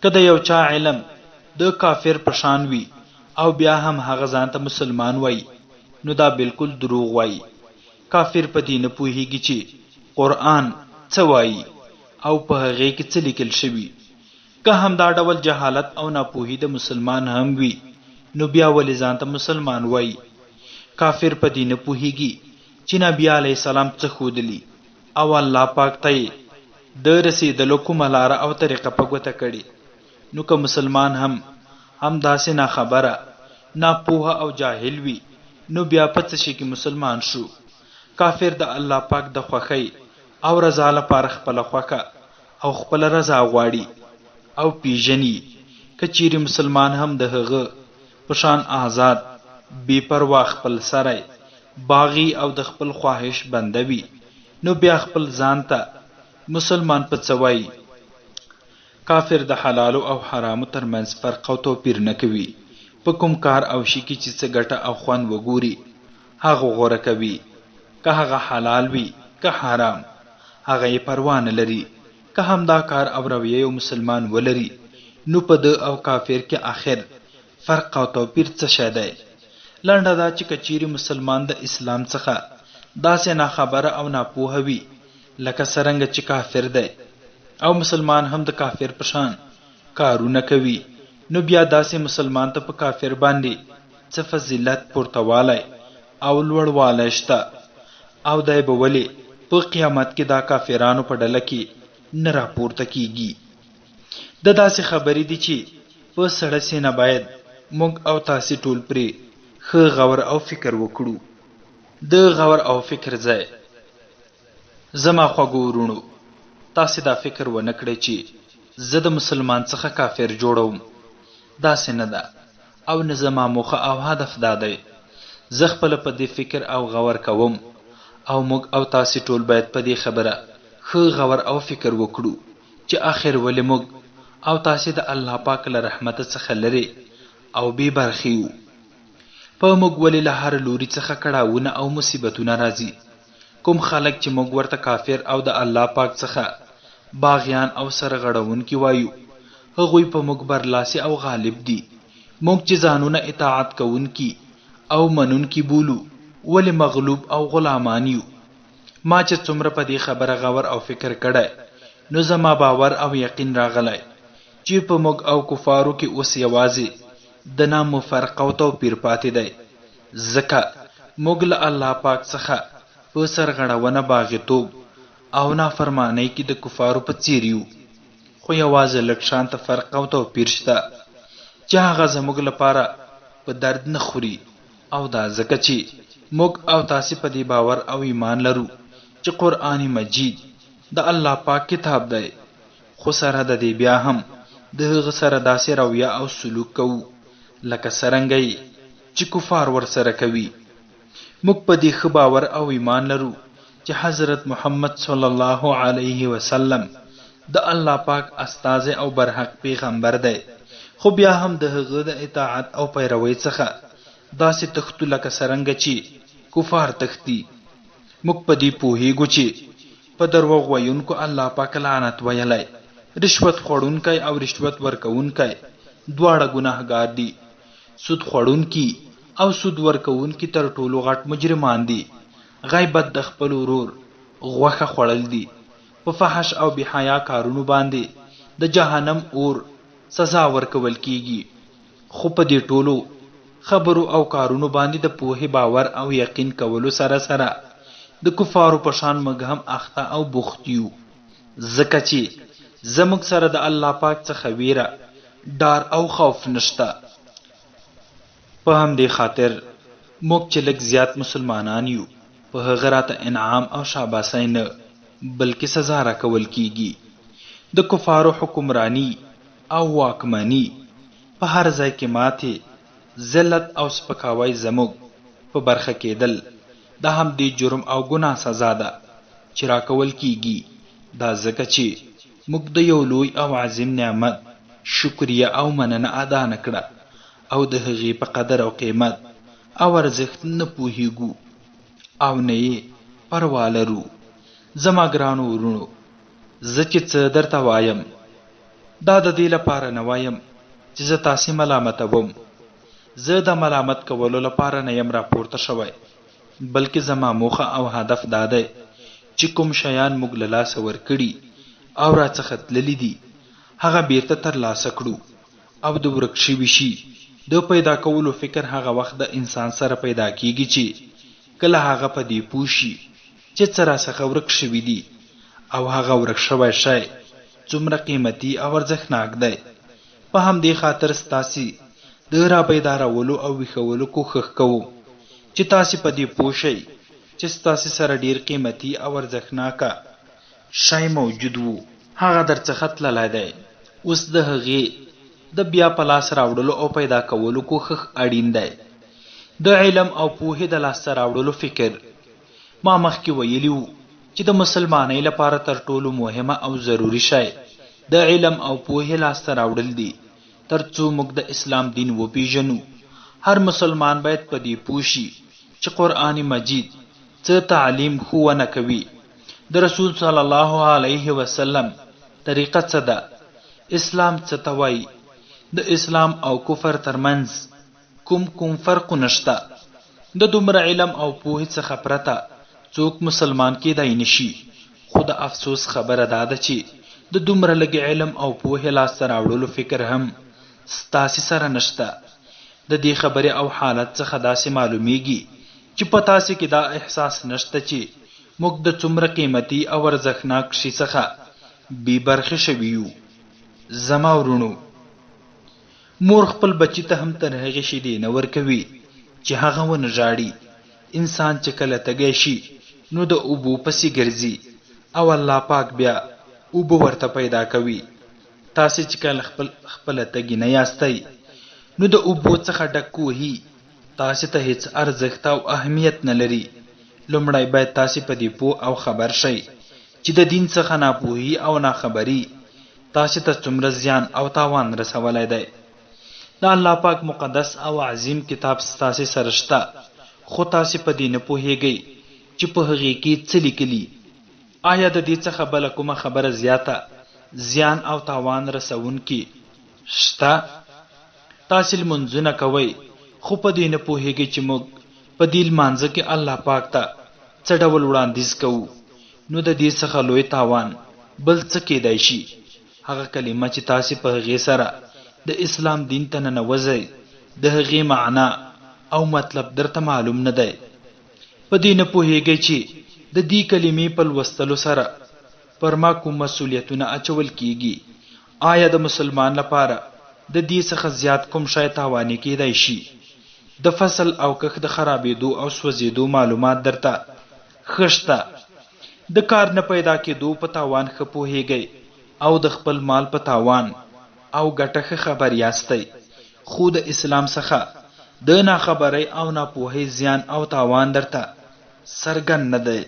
که د یو چا علم د کافر په شان وي او بیا هم هغه ځان ته مسلمان وایي، نو دا بالکل دروغ وایي. کافر په دې نه پوهیږي چې قرآن څه وایي او په هغې کې څه لیکل شوي. که همدا ډول جهالت او ناپوهي د مسلمان هم وي، نو بیا ولې ځان ته مسلمان وایي؟ کافر په دې نه پوهیږي چې نبي علیه السلام څه ښودلي او الله پاک ته یې د رسېدلو کومه لاره او طریقه په ګوته کړې. نو که مسلمان هم همداسې ناخبره، ناپوهه او جاهل وي، نو بیا په څه شي کې مسلمان شو؟ کافر د الله پاک د خوښۍ او رضا لپاره خپله خوښه او خپله رضا غواړي او پیژني. که چیرې مسلمان هم د هغه په شان آزاد، بې پروا خپل سری، باغی او د خپل خواهش بنده وي، نو بیا خپل ځان ته مسلمان په څه وایي؟ کافر د حلالو او حرامو ترمنځ فرق او توپیر نه کوي. په کوم کار او شي کې چې څه ګټه او خوند وګوري هغه غوره کوي. که هغه حلال وي که حرام، هغه یې پروا نه لري. که همدا کار او رویه یو مسلمان ولري، نو په ده او کافر کې آخر فرق او توپیر څه شی دی؟ لنډه دا چې که چیرې مسلمان د اسلام څخه داسې ناخبره او ناپوهه وي لکه څرنګه چې کافر دی، او مسلمان هم د کافر په شان کارونه کوي، نو بیا داسې مسلمان ته په کافر باندې څه فضیلت، پورتوالی او لوړوالی شته؟ او دی به ولې په قیامت کې دا کافرانو په ډله کې نه راپورته کیږي؟ د داسې خبرې دي چې په سړه سینه باید موږ او تاسې ټول پرې ښه غور او فکر وکړو. د غور او فکر ځای زما خوږو ورونو، تاسې دا فکر ونه کړئ چې زه د مسلمان څخه کافر جوړوم. داسې نه ده، او نه زما موخه او هدف دا دی. زه خپله په دې فکر او غور کوم، او موږ او تاسې ټول باید په دې خبره ښه غور او فکر وکړو چې آخر ولې موږ او تاسې د الله پاک له رحمت څخه لرې او بې برخې یو. په موږ ولې له هر لوري څخه کړاوونه او مصیبتونه راځي. کوم خلک چې موږ ورته کافر او د الله پاک څخه باغیان او سرغړونکي وایو، هغوی په موږ برلاسي او غالب دي. موږ چې ځانونه اطاعت کوونکي او منونکي بولو، ولې مغلوب او غلامان یو. ما چې څومره په دې خبره غور او فکر کړی، نو زما باور او یقین راغلی چې په موږ او کفارو کې اوس یوازې د نامو فرق او توپیر پاتې دی. ځکه موږ له الله پاک څخه په سرغړونه، باغیتوب او نافرمانۍ کې د کفارو په څیر یو، خو یوازې لږ شانته فرق او توپیر شته چې هغه زموږ لپاره په درد نه خوري. او دا ځکه چې موږ او تاسې په دې باور او ایمان لرو چې قرآن مجید د الله پاک کتاب دی، خو سره د دې بیا هم د هغه سره داسې رویه او سلوک کوو لکه څرنګه چې کفار ورسره کوي. موږ په دې ښه باور او ایمان لرو چې حضرت محمد صلی الله علیه وسلم د الله پاک استازی او برحق پیغمبر دی، خو بیا هم د هغه د اطاعت او پیروۍ څخه داسې تښتو لکه څرنګه چې کفار تښتي. موږ په دې پوهیږو چې په دروغ ویونکو الله پاک لعنت ویلی، رشوت خوړونکی او رشوت ورکوونکی دواړه ګناهګار دي. سود خوړونکي او سود ورکوونکي تر ټولو غټ مجرمان دي. غیبت د خپل ورور غوښه خوړل دي. په فحش او بحیا کارونو باندې د جهنم اور سزا ورکول کیږي. خو په دې ټولو خبرو او کارونو باندې د پوهې باور او یقین کولو سره سره د کفارو په شان موږ هم اخته او بوخت یو، ځکه چې زموږ سره د الله پاک څخه ویره، ډار او خوف نشته. په همدې خاطر موږ چې لږ زیات مسلمانان یو، په هغه راته انعام او شاباسۍ نه بلکې سزا راکول کیږي. د کفارو حکمرانی او واکمنی په هر ځای کې ماتې، ذلت او سپکاوی زموږ په برخه کېدل دا هم د جرم او ګناه سزا ده چې راکول کیږي. دا ځکه چې موږ د یو لوی او عظیم نعمت شکریه او مننه ادا نه کړه او د هغې په قدر او قیمت او ارزښت نه پوهیږو او نه یې پروا لرو. زما ګرانو ورونو، زه چې څه درته وایم دا د دې لپاره نه وایم چې زه تاسې ملامتوم. زه د ملامت کولو لپاره نه یم راپورته شوی، بلکې زما موخه او هدف دا دی چې کوم شیان موږ له لاسه ورکړي او راڅخه تللي دي هغه بیرته ترلاسه کړو، او د ورک شوي شي د پیدا کولو فکر هغه وخت د انسان سره پیدا کیږي چې کله هغه په دې پوه شي چې څه راڅخه ورک شوي دي او هغه ورک شوی شی څومره قیمتي او ارزښتناک دی. په همدې خاطر ستاسې د رابیدارولو او ویښولو کوښښ کوم چې تاسې په دې پوه شئ چې ستاسې سره ډیر قیمتي او ارزښتناکه شی موجود وو، هغه درڅخه تللی دی. اوس د هغې د بیا په لاس راوړلو او پیدا کولو کوښښ اړین دی. د علم او پوهې د لاسته راوړلو فکر ما مخکې ویلي وو چې د مسلمانۍ لپاره تر ټولو مهمه او ضروري شی د علم او پوهې لاسته راوړل دي. تر څو موږ د اسلام دین وپیژنو، هر مسلمان باید په دې پوه شي چې قرآن مجید څه تعلیم ښوونه کوي، د رسول صلی الله علیه وسلم طریقه څه ده، اسلام څه ته وایي، د اسلام او کفر ترمنځ کوم فرق نشته. د دومره علم او پوهې څخه پرته څوک مسلمان کېدای نشي. خو د افسوس خبره دا ده چې د دومره لږ علم او پوهې لاسته راوړلو فکر هم ستاسې سره نشته. د دې خبرې او حالت څخه داسې معلومیږي چې په تاسې کې دا احساس نشته چې موږ د څومره قیمتي او ارزښتناک شي څخه بې برخې شوي یو. زما ورونو، مور خپل بچی ته هم تر هغې شیدې نه ورکوي چې هغه ونه ژاړي. انسان چې کله تږی شي نو د اوبو پسې ګرځي او الله پاک بیا اوبه ورته پیدا کوي. تاسې چې کله خپله تږي نه یاستئ نو د اوبو څخه ډک کوهي تاسې ته هیڅ ارزښت او اهمیت نه لري. لومړی باید تاسې په دې پوه او خبر شئ چې د دین څخه ناپوهي او ناخبري تاسې ته څومره زیان او تاوان رسولی دی. د الله پاک مقدس او عظیم کتاب ستاسې سره شته، خو تاسې په دې نه پوهیږئ چې په هغې کې څه لیکلي. آیا د دې څخه بله کومه خبره زیاته زیان او تاوان رسونکې شته؟ تاسې لمونځونه کوئ، خو په دې نه پوهیږئ چې موږ په دې لمانځه کې الله پاک ته څه ډول وړاندیز کوو. نو د دې څخه لوی تاوان بل څه کېدای شي؟ هغه کلمه چې تاسې په هغې سره د اسلام دین ته ننوځئ، د هغې معنا او مطلب درته معلوم نه دی. په دې نه پوهیږئ چې د دې کلمې په لوستلو سره پر ما کوم مسؤلیتونه اچول کیږي. آیا د مسلمان لپاره د دې څخه زیات کوم شی تاواني کېدای شي؟ د فصل او کښت د خرابېدو او سوځېدو معلومات درته ښه شته. د کار نه پیدا کېدو په تاوان ښه پوهیږئ او د خپل مال په تاوان او ګټه ښه خبر یاستئ. خو د اسلام څخه د ناخبرۍ او ناپوهۍ زیان او تاوان درته څرګند نه دی.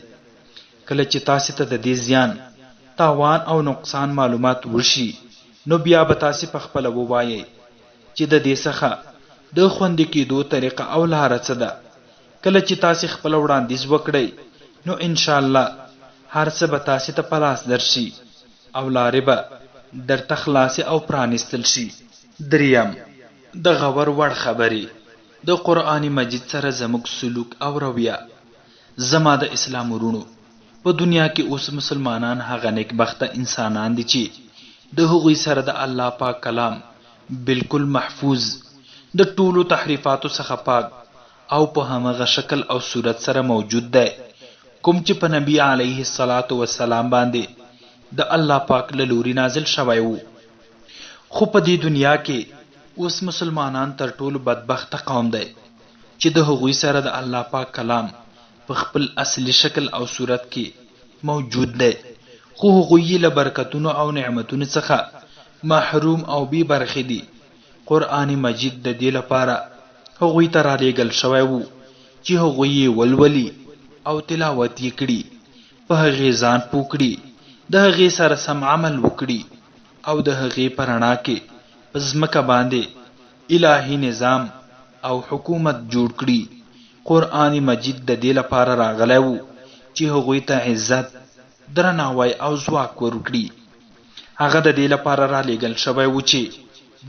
کله چې تاسې ته د دې زیان، تاوان او نقصان معلومات وشي، نو بیا به تاسې په خپله ووایئ چې د دې څخه د خوندي کېدو طریقه او لاره څه ده. کله چې تاسې خپله وړاندیز وکړئ نو ان شاء الله هر څه به تاسو ته پلاس درشي او لارې به درته خلاص او پرانستل شي. دریم، د غور وړ خبرې د قرآن مجید سره زموږ سلوک او رویه. زما د اسلام ورونو، په دنیا کې اوس مسلمانان هغه نیکبخته انسانان دي چې د هغوی سره د الله پاک کلام بالکل محفوظ، د ټولو تحریفاتو څخه پاک او په همغه شکل او صورت سره موجود دی کوم چې په نبی علیه الصلاة والسلام باندې د الله پاک له لوري نازل شوی وو. خو په دې دنیا کې اوس مسلمانان تر ټولو بدبخته قوم دی چې د هغوی سره د الله پاک کلام په خپل اصلي شکل او صورت کې موجود دی، خو هغوی له برکتونو او نعمتونو څخه محروم او بې برخې دي. قرآن مجید د دې لپاره هغوی ته رالیږل شوی وو چې هغوی یې ولولي او تلاوت یې کړي، په هغې ځان پوه کړي، د هغې سره سم عمل وکړي او د هغې په رڼا کې په ځمکه باندې الهي نظام او حکومت جوړ کړي. قرآن مجید د دې لپاره راغلی وو چې هغوی ته عزت، درناوی او ځواک ورکړي. هغه د دې لپاره رالیږل شوی وو چې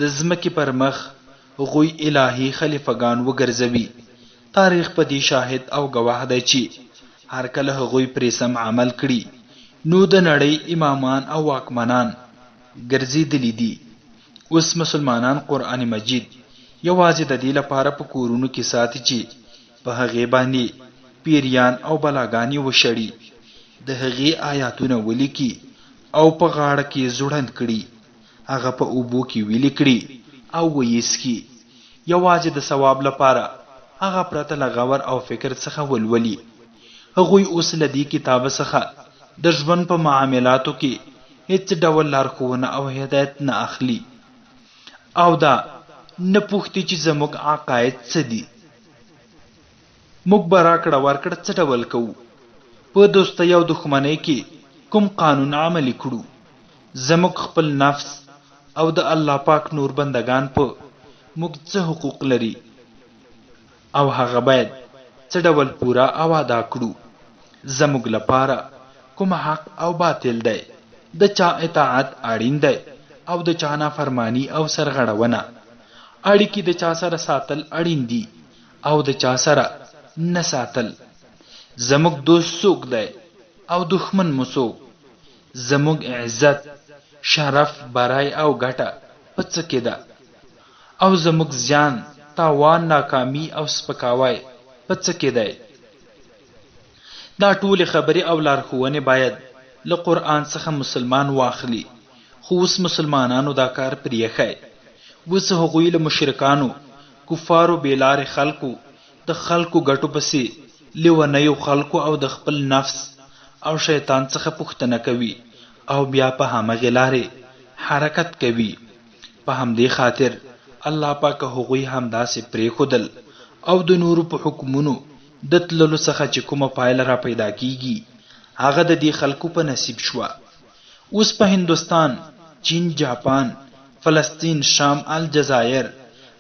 د ځمکې پر مخ هغوی الهي خلیفګان وګرځوي. تاریخ په دې شاهد او ګواه دی چې هر کله هغوی پرې سم عمل کړي نو د نړۍ امامان او واکمنان ګرځېدلي دي. اوس مسلمانان قرآن مجید یوازې د دې لپاره په کورونو کې ساتي چې په هغې باندې پیریان او بلاګانې وشړي، د هغې آیاتونه ولیکي او په غاړه کې زوړند کړي، هغه په اوبو کې ویلې کړي او ویسکي، یوازې د ثواب لپاره، هغه پرته له غور او فکر څخه ولولي. هغوی اوس له دې کتاب څخه د ژوند په معاملاتو کې هیڅ ډول لارښوونه او هدایت نه اخلي او دا نه پوښتي چې زموږ عقاید څه دي، موږ به راکړه ورکړه څه ډول کوو، په دوستۍ او دښمنۍ کې کوم قانون عملي کړو، زموږ خپل نفس او د الله پاک نور بندگان په موږ څه حقوق لري او هغه باید څه ډول پورا او ادا کړو، زموږ لپاره کوم حق او باطل دی، د چا اطاعت اړین دی او د چا نافرمانی او سرغړونه، اړیکې د چا سره ساتل اړین دي او د چا سره نه ساتل، زموږ دوست څوک دی او دښمن مو څوک، زموږ عزت، شرف، برای او ګټه په څه کې ده او زموږ زیان، تاوان، ناکامی او سپکاوی په څه کې دی. دا ټولې خبرې او لارښوونې باید له قرآن څخه مسلمان واخلي، خو اوس مسلمانانو دا کار پرېښی. اوس هغوی له مشرکانو، کفارو، بېلارې خلکو، د خلکو ګټو پسې لیونیو خلکو او د خپل نفس او شیطان څخه پوښتنه کوي او بیا په همغې لارې حرکت کوي. په همدې خاطر الله پاک هغوی همداسې پرېښودل او د نورو په حکمونو د تللو څخه چې کومه پایله را پیدا کیږي هغه د دې خلکو په نصیب شوه. اوس په هندوستان، چین، جاپان، فلسطین، شام، الجزایر،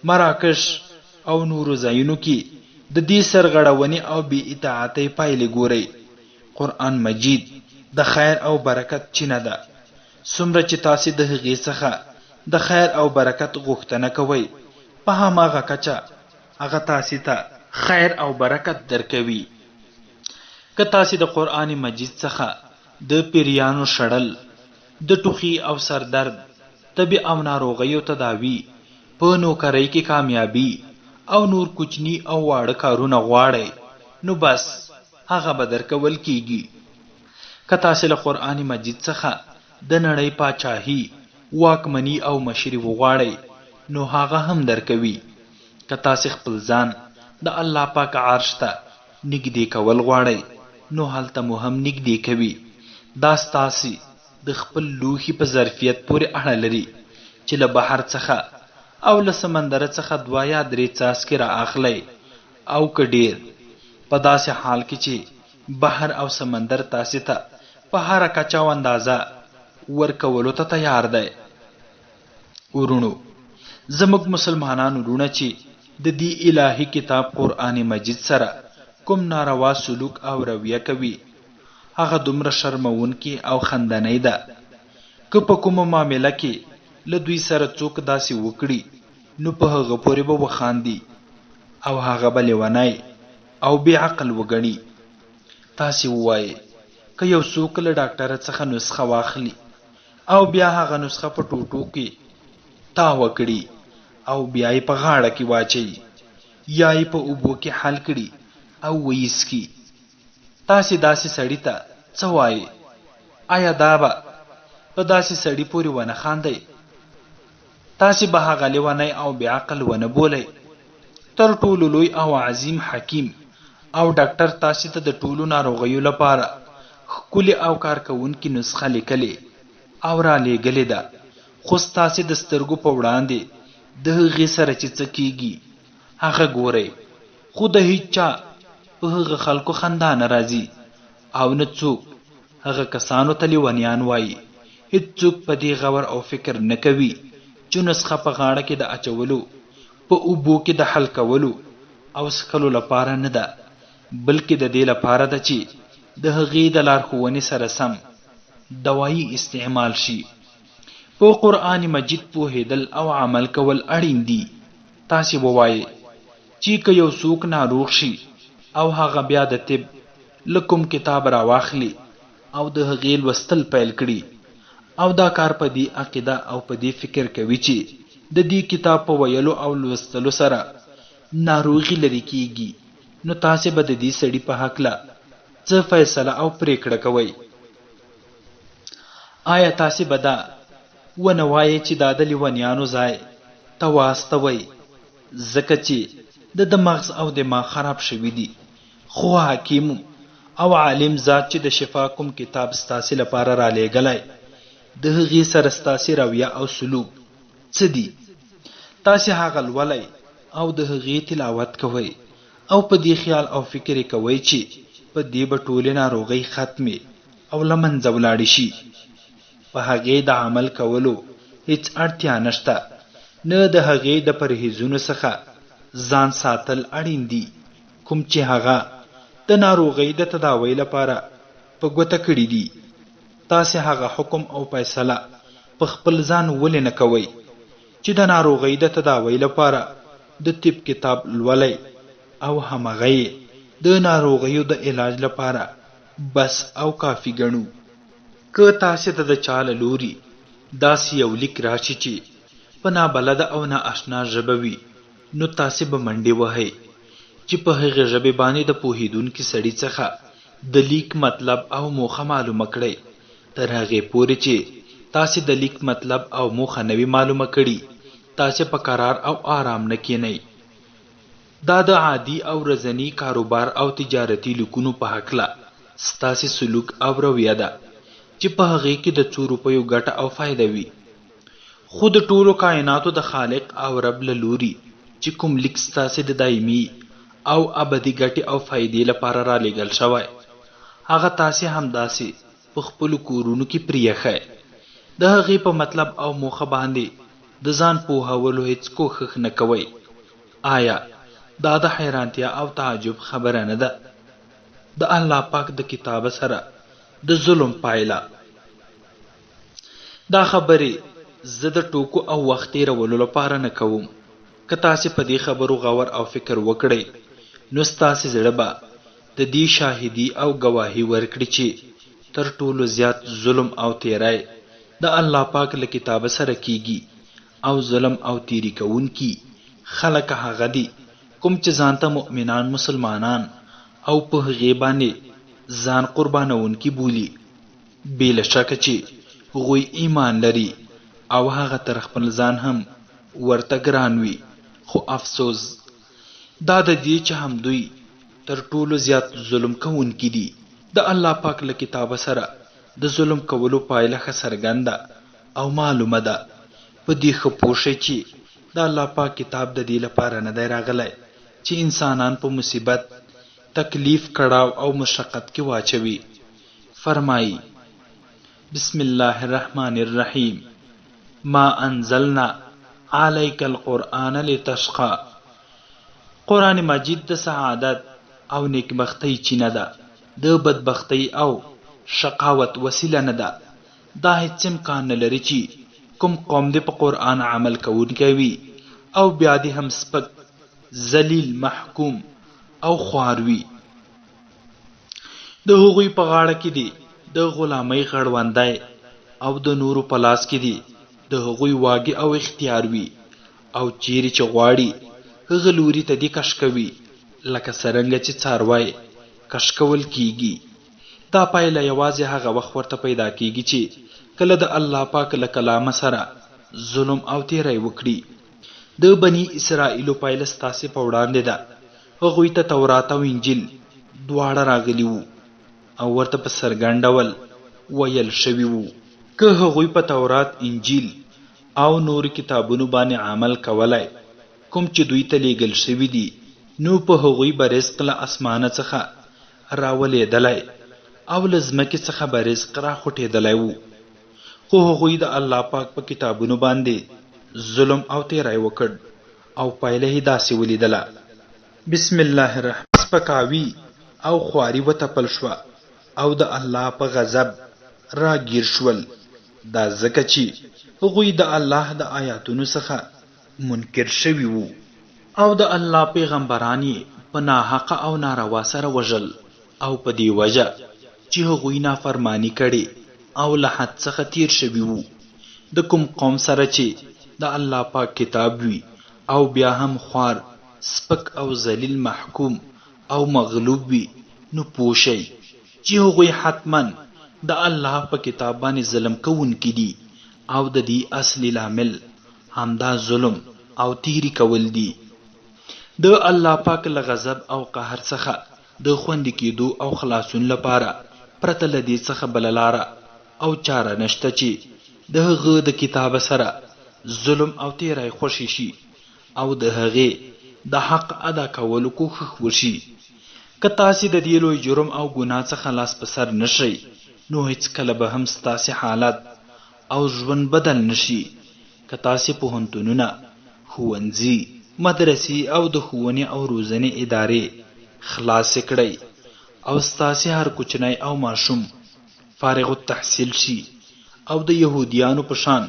مراکش او نورو ځایونو کې د دې سرغړونې او بې اطاعتۍ پایلې ګورئ. قرآن مجید د خیر او برکت چینه ده. څومره چې تاسې د هغې څخه د خیر او برکت غوښتنه کوئ، په هماغه کچه هغه تاسې ته خیر او برکت درکوي. که تاسې د قرآن مجید څخه د پیریانو شړل، د ټوخي او سردرد، طبي او ناروغیو تداوي، په نوکرۍ کې کامیابي او نور کوچني او واړه کارونه غواړئ، نو بس هغه به درکول کیږي. که تاسې له قرآن مجید څخه د نړۍ پاچاهي، واکمني او مشري وغواړئ، نو هغه هم درکوي. که تاسې خپل ځان د الله پاک عرش ته نږدې کول غواړئ، نو هلته مو هم نږدې کوي. دا ستاسې د خپل لوښي په ظرفیت پورې اړه لري چې له بحر څخه او له سمندر څخه 2 یا 3 څاڅکي را اخلئ، او که ډیر، په داسې حال کې چې بحر او سمندر تاسې ته په هره کچه او اندازه ورکولو ته تیار دی. ورونو، زموږ مسلمانانو وروڼه چې د دې الهي کتاب قرآن مجید سره کوم ناروا سلوک او رویه کوي، هغه دومره شرمونکې او خندنۍ ده. که په کومه معامله کې له دوی سره څوک داسې وکړي نو په هغه پورې به وخاندي او هغه به لیونی او بې عقل وګڼي. تاسې ووایئ که یو څوک له ډاکټره څخه نسخه واخلي او بیا هغه نسخه په ټوټو کې تاوه کړي او بیا یې په غاړه کې واچوي یا یې په اوبو کې حل کړي او ویې څښي، تاسې داسې سړي ته څه وایئ؟ آیا دا به په داسې سړي پورې ونه خاندئ؟ تاسې به هغه لیونی او بې عقل ونه بولئ. تر ټولو لوی او عظیم حکیم او ډاکټر تاسې ته د ټولو ناروغیو لپاره ښکلې او کارکوونکې نسخه لیکلې او را لېږلې ده، خو ستاسې د سترګو په وړاندې د هغې سره چې څه کېږي هغه ګورئ، خو د هیچ چا په هغه خلکو خندا نه راځي او نه څوک هغه کسانو ته لیونیان وایي. هیڅوک په دې غور او فکر نه کوي چې نسخه په غاړه کې د اچولو، په اوبو کې د حل کولو او څښلو لپاره نه ده، بلکې د دې لپاره ده چې د هغې د لارښوونې سره سم دوایي استعمال شي. په قرآن مجید پوهېدل او عمل کول اړین دي. تاسې ووایئ چې که یو څوک ناروغ شي او هغه بیا د طب له کوم کتاب راواخلي او د هغې لوستل پیل کړي او دا کار په دې عقیده او په دې فکر کوي چې د دې کتاب په ویلو او لوستلو سره ناروغي لرې کیږي، نو تاسې به د دې سړي په هکله څه فیصله او پریکړه کوئ؟ آیا تاسې به دا ونه وایئ چې دا د لیونیانو ځای ته واستوئ ځکه چې د مغز او دماغ خراب شوي دي؟ خو حکیم او عالم ذات چې د شفا کوم کتاب ستاسې لپاره را لېږلی د هغې سره ستاسې رویه او سلوک څه دي؟ تاسې هغه لولئ او د هغې تلاوت کوئ او په دې خیال او فکر کوئ چې په دې به ټولې ناروغۍ ختمې او له منځه ولاړې شي. په هغې د عمل کولو هیڅ اړتیا نشته، نه د هغې د پرهیزونو څخه ځان ساتل اړین دي کوم چې هغه د ناروغۍ د تداوی لپاره په ګوته کړي دي. تاسې هغه حکم او فیصله په خپل ځان ولې نه کوئ چې د ناروغۍ د تداوی لپاره د طب کتاب لولئ او همغه د ناروغیو د علاج لپاره بس او کافي ګڼو؟ که تاسې ته د چا له لوري داسې یو لیک راشي چې په نابلده او نااشنا ژبه وي، نو تاسې به منډې وهئ چې په هغې ژبې باندې د پوهېدونکي سړي څخه د لیک مطلب او موخه معلومه کړئ. تر هغې پورې چې تاسې د لیک مطلب او موخه نوي معلومه کړي، تاسې په قرار او آرام نه کینئ. دا د عادي او ورځني کاروبار او تجارتي لیکونو په هکله ستاسې سلوک او رویه ده چې په هغې کې د 2 روپیو ګټه او فایده وي. خو د ټولو کائناتو د خالق او رب له لوري چې کوم لیک ستاسې د دایمي او ابدي ګټې او فایدې لپاره را لېږل شوی، هغه تاسې همداسې په خپلو کورونو کې پرېښی. د هغې په مطلب او موخه باندې د ځان پوهولو هیڅ کوښښ نه کوئ. آیا دا د حیرانتیا او تعجب خبره نه ده؟ د الله پاک د کتاب سره د ظلم پایله. دا خبرې زه د ټوکو او وخت تېرولو لپاره نه کوم. که تاسې په دې خبرو غور او فکر وکړئ، نو ستاسې زړه به د دې شاهدي او ګواهي ورکړي چې تر ټولو زیات ظلم او تیری د الله پاک له کتاب سره کیږي، او ظلم او تیری کوونکي خلک هغه دي کوم چې ځانته مؤمنان مسلمانان او په هغې باندې ځان قربانونکي بولي. بې له شکه چې هغوی ایمان لري او هغه تر خپل ځان هم ورته ګران وي، خو افسوس دا د دې چې هم دوی تر ټولو زیات ظلم کوونکي دي. د الله پاک له کتاب سره د ظلم کولو پایله ښه څرګنده او معلومه ده. په دې ښه پوه شئ چې د الله پاک کتاب د دې لپاره نه دی راغلی چې انسانان په مصیبت، تکلیف، کړاو او مشقت کې واچوي. فرمایي: بسم الله الرحمن الرحیم، ما انزلنا علیک القرآن لتشقى. قرآن مجید د سعادت او نیکبختۍ چینه ده، د بدبختۍ او شقاوت وسیله نه ده. دا هیڅ امکان نه لري چې کوم قوم دې په قرآن عمل کوونکی وي او بیا دې هم سپک، ذلیل، محکوم او خوار وي. د هغوی په غاړه کې دي د غلامۍ غړوندی او د نورو په لاس کې دي د هغوی واګې او اختیار وي، او چیرې چې غواړي هغه لوري ته دې کش کوي، لکه څرنګه چې څاروی کش کول کیږي. دا پایله یوازې هغه وخت ورته پیدا کیږي چې کله د الله پاک له کلامه سره ظلم او تیری وکړي. د بني اسرائیلو پایله ستاسې په وړاندې ده. هغوی ته تورات او انجیل دواړه راغلي وو او ورته په څرګند ډول ویل شوي وو. که هغوی په تورات، انجیل او نور کتابونو باندې عمل کولای کوم چې دوی ته لیږل شوي دي، نو په هغوی به رزق له اسمانه څخه راولېدلی او له ځمکې څخه به رزق راخوټېدلی وو. خو هغوی د الله پاک په کتابونو باندې ظلم او تیری وکړ او پایله یې داسې ولیدله. بسم الله الرحمن. سپکاوي او خواري وتپل شوه او د الله په غضب راګیر شول. دا ځکه چې هغوی د الله د آیاتونو څخه منکر شوي وو او د الله پیغمبران یې په ناحقه او ناروا سره وژل، او په دې وجه چې هغوی نافرمانی کړي او له حد څخه تیر شوي وو. د کوم قوم سره چې د الله پاک کتاب وي او بیا هم خوار، سپک او ذلیل، محکوم او مغلوب وي، نو پوه شئ چې هغوی حتما د الله په کتاب باندې ظلم کوونکي دي او د دې اصلي لامل همدا ظلم او تیری کول دي. د الله پاک له غضب او قهر څخه د خوندي کېدو او خلاصون لپاره پرته له دې څخه بله لاره او چاره نشته چې د هغه د کتاب سره ظلم او تیری خوشي شي او د هغې د حق ادا کولو کوښښ وشي. که تاسې د دې لوی جرم او ګناه څخه لاس په سر نشئ، نو هیڅکله به هم ستاسې حالت او ژوند بدل نشي. که تاسې پوهنتونونه، ښوونځي، مدرسې او د ښوونې او روزنې ادارې خلاصې کړئ او ستاسې هر کوچنی او ماشوم فارغ التحصیل شي او د یهودیانو په شان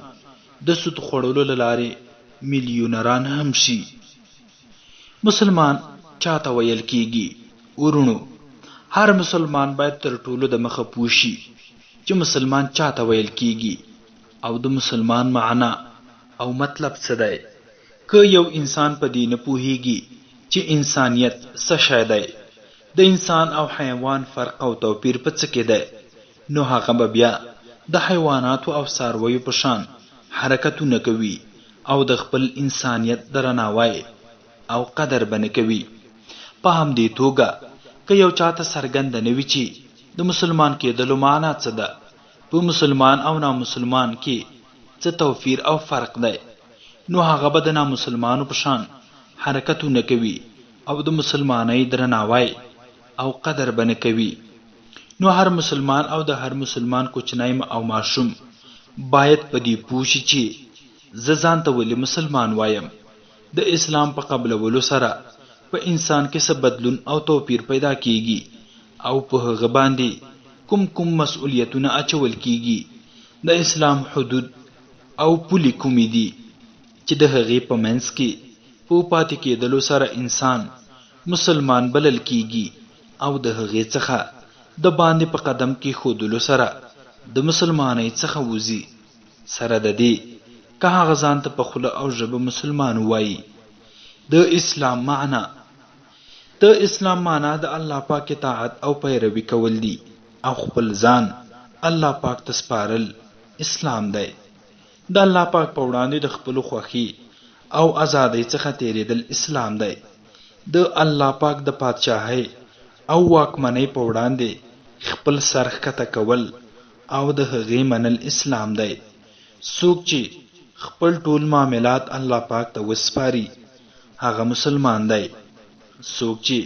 د سود خوړلو له لارې میلیونران هم شي. مسلمان چاته ویل کیږي؟ ورونو، هر مسلمان باید تر ټولو د مخه پوه شي چې مسلمان چاته ویل کیږي او د مسلمان معنا او مطلب څه دی. که یو انسان په دې نه پوهیږي چې انسانیت څه شی دی، د انسان او حیوان فرق او توپیر په څه کې دی، نو هغه به بیا د حیواناتو او څارویو په شان حرکتونه کوي او د خپل انسانیت درناوی او قدر به نه کوي. په همدې توګه که یو چاته څرګنده نه وي چې د مسلمان کېدلو معنا څه ده، په مسلمان او نامسلمان کې څه توپیر او فرق دی، نو هغه به د نامسلمانو په شان حرکتونه کوي او د مسلمانۍ درناوی او قدر به نه کوي. نو هر مسلمان او د هر مسلمان کوچنی او ماشوم باید په دې پوه شي چې زه ځان ته ولې مسلمان وایم. د اسلام په قبلولو سره په انسان کې څه بدلون او توپیر پیدا کیږي او په هغه باندې کوم مسؤلیتونه اچول کیږي. د اسلام حدود او پولې کومې دي چې د هغې په منځ کې په پاتې کېدلو سره انسان مسلمان بلل کیږي او د هغې څخه د باندې په قدم کې ښودلو سره د مسلمانۍ څخه وځي. سره د دې که هغه ځان ته په خوله او ژبه مسلمان وایي. د اسلام معنا د الله پاک اطاعت او پیروي کول دي او خپل ځان الله پاک ته سپارل اسلام دی. د الله پاک په وړاندې د خپلو خوښي او ازادۍ څخه تیریدل اسلام دی. د الله پاک د پادشاهۍ او واکمنۍ په وړاندې خپل سر ښکته کول او د هغې منل اسلام دی. څوک چې خپل ټول معاملات الله پاک ته وسپاري هغه مسلمان دی. څوک چې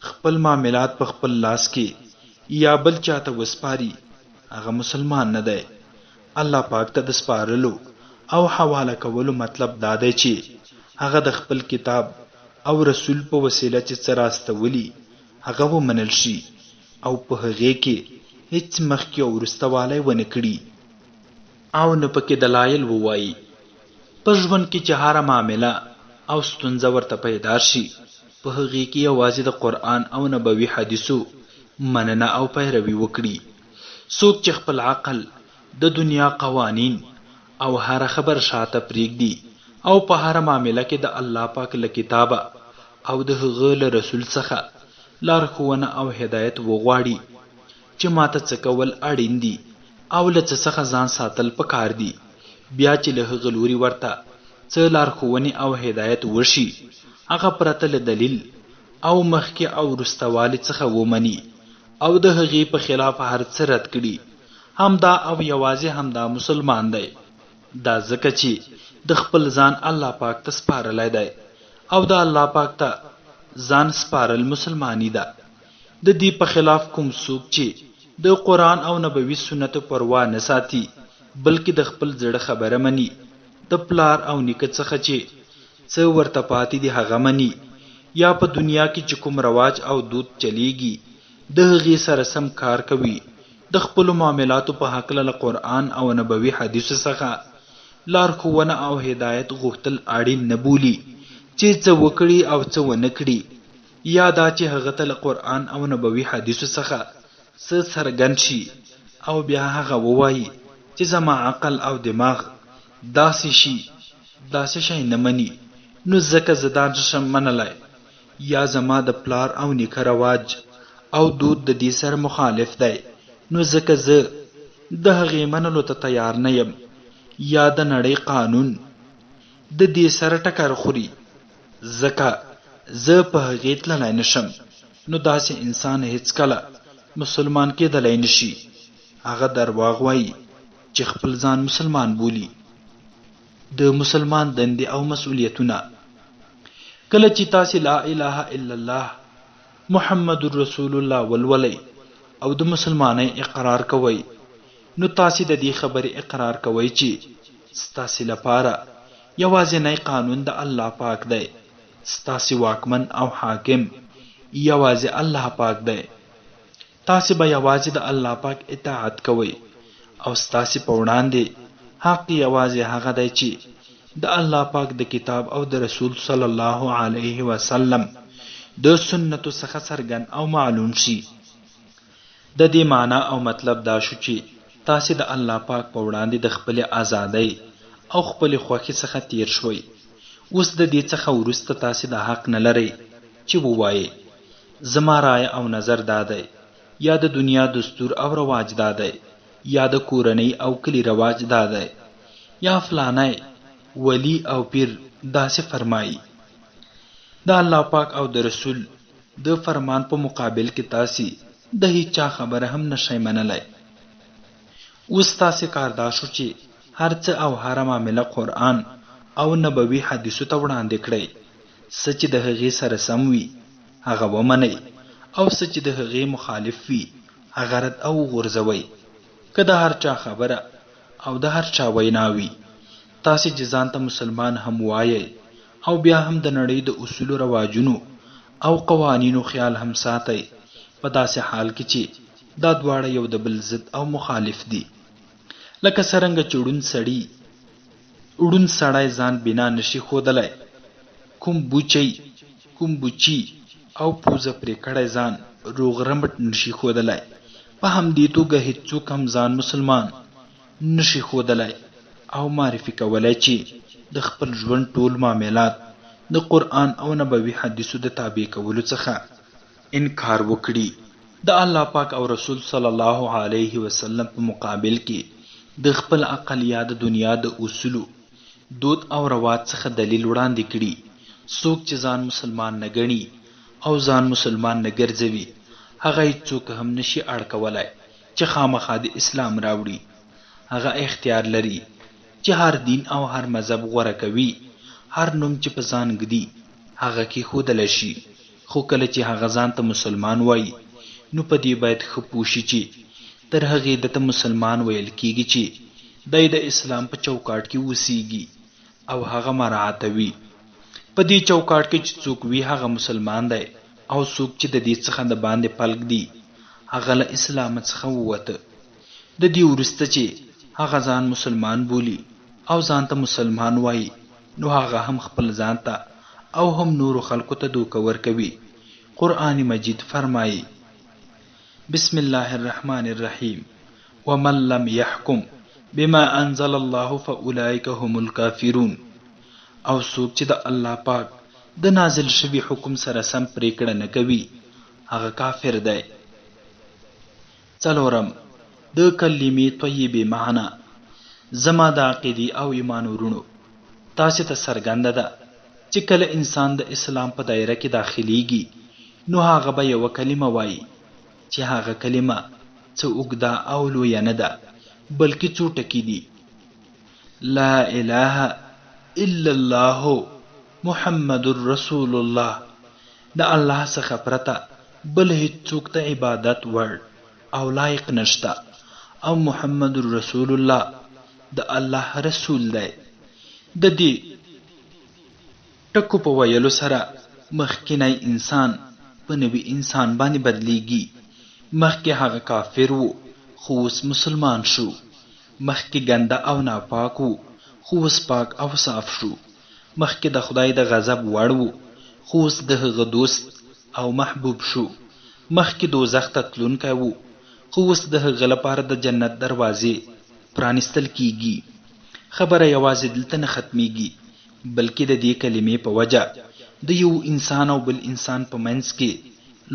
خپل معاملات په خپل لاس کې یا بل چاته وسپاري هغه مسلمان نه دی. الله پاک ته د سپارلو او حواله کولو مطلب دا دی چې هغه د خپل کتاب او رسول په وسیله چې څه راستولي هغه ومنل شي او په هغې کې هیڅ مخکې او وروسته والی ونه کړي او نه پکې دلایل ووایي. په ژوند کې چې هره معامله او ستونزه ورته پیدا شي، په هغې کې یوازې د قرآن او نبوي حدیثو مننه او پیروي وکړي. څوک چې خپل عقل، د دنیا قوانین او هره خبر شاته پرېږدي او په هره معامله کې د الله پاک له کتابه او د هغه له رسول څخه لارښوونه او هدایت وغواړي چې ماته څه کول اړین دي او له څه څخه ځان ساتل پکار دي، بیا چې له هغه لوري ورته څه لارښوونې او هدایت وشي، هغه پرته له دلیل او مخکې او وروسته والي څخه ومني او د هغې په خلاف هر څه رد کړي، همدا او یوازې همدا مسلمان دی. دا ځکه چې د خپل ځان الله پاک ته سپارلی دی او د الله پاک ته ځان سپارل مسلمانی ده. د دې په خلاف کوم څوک چې د قرآن او نبوي سنتو پروا نه ساتي بلکې د خپل زړه خبره مني، د پلار او نیکه څخه چې څه ورته پاتې دي هغه مني، یا په دنیا کې چې کوم رواج او دود چلیږي د هغې سره سم کار کوي، د خپلو معاملاتو په هکله له قرآن او نبوي حدیثو څخه لارښوونه او هدایت غوښتل اړین نه بولي چې څه وکړي او څه ونه کړي، یا دا چې هغه ته له قرآن او نبوي حدیثو څخه څه څرګند شي او بیا هغه ووایي چې زما عقل او دماغ داسې شی نه مني، نو ځکه زه دا نشم منلی، یا زما د پلار او نیکه رواج او دود د دې سره مخالف دی، نو ځکه زه د هغې منلو ته تیار نه یم، یا د نړۍ قانون د دې سره ټکر خوري ځکه زه په هغې تللی نشم، نو داسې انسان هیڅکله مسلمان کېدلی نشي. هغه درواغ وایي چې خپل ځان مسلمان بولي. د مسلمان دندې او مسؤلیتونه: کله چې تاسې لا اله الا الله محمد رسول الله ولولئ او د مسلمانۍ اقرار کوئ، نو تاسې د دې خبرې اقرار کوئ چې ستاسې لپاره یوازینی قانون د الله پاک دی، ستاسې واکمن او حاکم یوازې الله پاک دی، تاسې به یوازې د الله پاک اطاعت کوئ او ستاسې په وړاندې حق یوازې هغه دی چې د الله پاک د کتاب او د رسول صلی الله علیه وسلم د سنتو څخه څرګند او معلوم شي. د دې معنا او مطلب دا شو چې تاسې د الله پاک په وړاندې د خپلې ازادۍ او خپلې خوښې څخه تیر شوئ. اوس د دې څخه وروسته تاسې د حق نه لرئ چې ووایئ زما رایه او نظر دا دی، یا د دنیا دستور او رواج دا دی، یا د کورنۍ او کلی رواج دا دی، یا فلانی ولی او پیر داسې فرمایي. د الله پاک او د رسول د فرمان په مقابل کې تاسې د هیچا خبره هم نشئ منلی. اوس تاسې کار دا شو چې هر څه او هره معامله قرآن او نبوي حدیثو ته وړاندې کړئ، څه چې د هغې سره سم وي هغه ومنئ او څه چې د هغې مخالف وي هغه رد او وغورځوئ. که د هر چا خبره او د هر چا وینا وي، تاسې چې ځان ته مسلمان هم وایئ او بیا هم د نړۍ د اصولو، رواجونو او قوانینو خیال هم ساتئ، په داسې حال کې چې دا دواړه یو د بل ضد او مخالف دي. لکه څرنګه چې ړوند سړی ځان بنا نشي ښودلی، کوم بوچي او پوزه پرې کړی ځان روغ رمټ نشي ښودلی، په همدې توګه هیڅوک هم ځان مسلمان نشي ښودلی او معرفي کولی چې د خپل ژوند ټول معاملات د قرآن او نبوي حدیثو د تابع کولو څخه انکار وکړي. د الله پاک او رسول صلی الله علیه وسلم په مقابل کې د خپل عقل یا د دنیا د اصولو، دود او رواج څخه دلیل وړاندې کړي. څوک چې ځان مسلمان نه ګڼي او ځان مسلمان نه ګرځوي، هغه هیڅوک هم نشي اړ کولی چې خامخا د اسلام راوړي. هغه اختیار لري چې هر دین او هر مذهب غوره کوي، هر نوم چې په ځان ږدي هغه کېښودلی شي، خو کله چې هغه ځان ته مسلمان وایي نو په دې باید ښه پوه شي چې تر هغې دته مسلمان ویل کیږي چې دی د اسلام په چوکاټ کې اوسیږي او هغه مراعاتوي. په دې چوکاټ کې چې څوک وي هغه مسلمان دی، او څوک چې د دې څخه د باندې پلک دي هغه له اسلام څخه ووته. د دې وروسته چې هغه ځان مسلمان بولي او ځان ته مسلمان وایي، نو هغه هم خپل ځان ته او هم نورو خلکو ته دوکه ورکوي. قرآن مجید فرمایي: بسم الله الرحمن الرحیم ومن لم يحكم بما انزل الله فاولئک هم الكافرون. او څوک چې د الله پاک د نازل شوي حکم سره سم پریکړه نه کوي، هغه کافر دی. څلورم، د کلمې طیبې معنا. زما د عقیدې او ایمان ورونو، تاسې ته څرګنده ده چې کله انسان د اسلام په دایره کې داخليږي، نو هغه به یوه کلمه وایي چې هغه کلمه څه اوږده او لویه نه ده، بلکې څو ټکي دي: لا اله الا الله محمد رسول الله. د الله څخه پرته بل هیڅوک ته عبادت وړ او لایق نشته، او محمد رسول الله د الله رسول دی. د دې ټکو په ویلو سره مخکینی انسان په نوي انسان باندې بدلیږي. مخکې هغه کافر وو، خو اوس مسلمان شو. مخکې ګنده او ناپاک وو، خو اوس پاک او صاف شو. مخکې د خدای د غضب وړ وو، خو اوس د هغه دوست او محبوب شو. مخکې دوزخ ته تلونکی وو، خو اوس د هغه لپاره د جنت دروازې پرانیستل کیږي. خبره یوازې دلته نه ختمیږي، بلکې د دې کلمې په وجه د یو انسان او بل انسان په منځ کې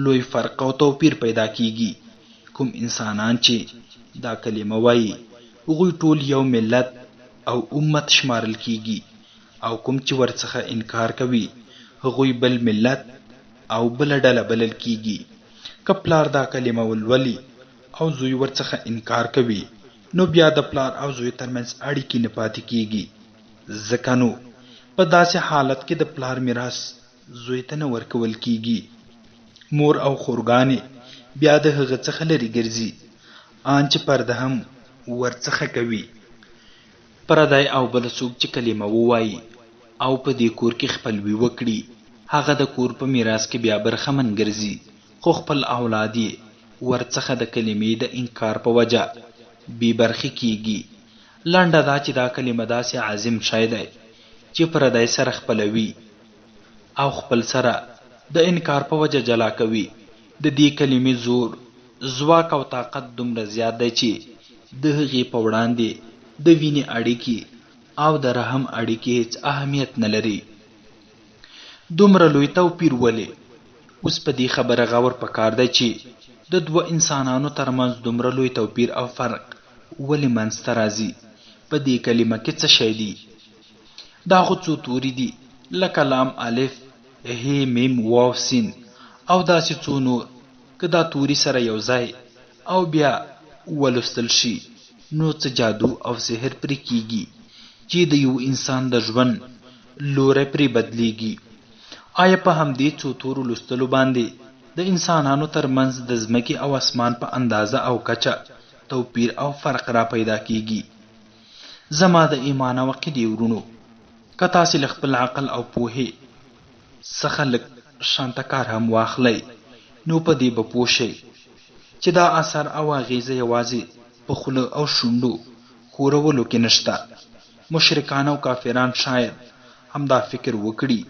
لوی فرق او توپیر پیدا کیږي. کوم انسانان چې دا کلمه وایي، هغوی ټول یو ملت او امت شمارل کیږي، او کوم چې ورڅخه انکار کوي، هغوی بل ملت او بل ډله بلل کیږي. که پلار دا کلمه ولولي او زوی ورڅخه انکار کوي، نو بیا د پلار او زوی ترمنځ اړیکې نه پاتې کیږي. ځکه نو په داسې حالت کې د پلار میراث زوی ته نه ورکول کیږي. مور او خورګانې بیا د هغه څخه لرې ګرځي، ان چې پرده هم ورڅخه کوي. پردی او بل څوک چې کلمه ووایي او په دې کور کې خپلوي وکړي، هغه د کور په میراث کې بیا برخمن ګرځي، خو خپل اولاد یې ورڅخه د کلمې د انکار په وجه بې برخې کیږي. لنډه دا چې دا کلمه داسې عظیم شی دی چې پردی سره خپلوي او خپل سره د انکار په وجه جلا کوي. د دې کلمې زور، ځواک او طاقت دومره زیات دی چې د هغې په وړاندې د وینې اړیکې او د رحم اړیکې هیڅ اهمیت نه لري. دومره لوی توپیر ولې؟ اوس په دې خبره غور پکار دی چې د دوه انسانانو ترمنځ دومره لوی توپیر او فرق ولې منځته راځي. په دې کلمه کې څه شی دي؟ دا خو څو توري دي، لکه لام، الف، ه، میم، واو، سین او داسې څو نور. که دا توري سره یو ځای او بیا ولوستل شي، نو څه جادو او سحر پرې کیږي چې د یو انسان د ژوند لوری پرې بدلیږي. آیا په همدې څو تورو لوستلو باندې د انسانانو ترمنځ د ځمکې او اسمان په اندازه او کچه توپیر او فرق را پیدا کیږي؟ زما د ایمان او عقیدې ورونو، که تاسې له خپل عقل او پوهې څخه لږ شانته کار هم واخلئ، نو په دې به پوه شئ چې دا اثر او اغیزه یوازې په خوله او شونډو ښورولو کې نشته. مشرکان او کافران شاید همدا فکر وکړي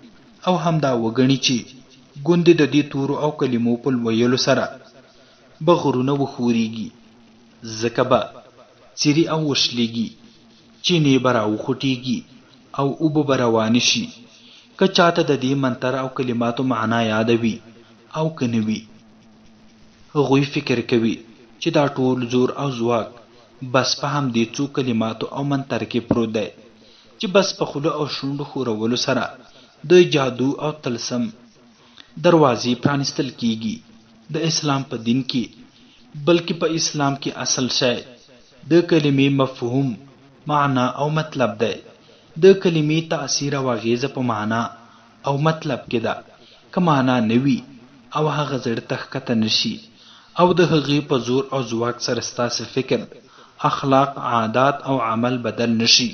او همدا وګڼي چې ګوندې د دې تورو او کلمو په ویلو سره به غرونه وښورېږي، ځکه به څیرې او وشلېږي، چینې به راوخوټېږي او اوبه به روانې شي. که چاته د دې منتر او کلماتو معنا یاده وي او که نه وي، هغوی فکر کوي چې دا ټول زور او ځواک بس په همدې څو کلماتو او منتر کې پروت دی، چې بس په خوله او شونډو ښورولو سره د جادو او طلسم دروازې پرانیستل کیږي. د اسلام په دین کې، بلکې په اسلام کې اصل شی د کلمې مفهوم، معنا او مطلب دی. د کلمې تاثیر او اغیزه په معنا او مطلب کې ده. که معنا نه وي او هغه زړه ته ښکته نشي او د هغې په زور او ځواک سره ستاسې فکر، اخلاق، عادات او عمل بدل نشي،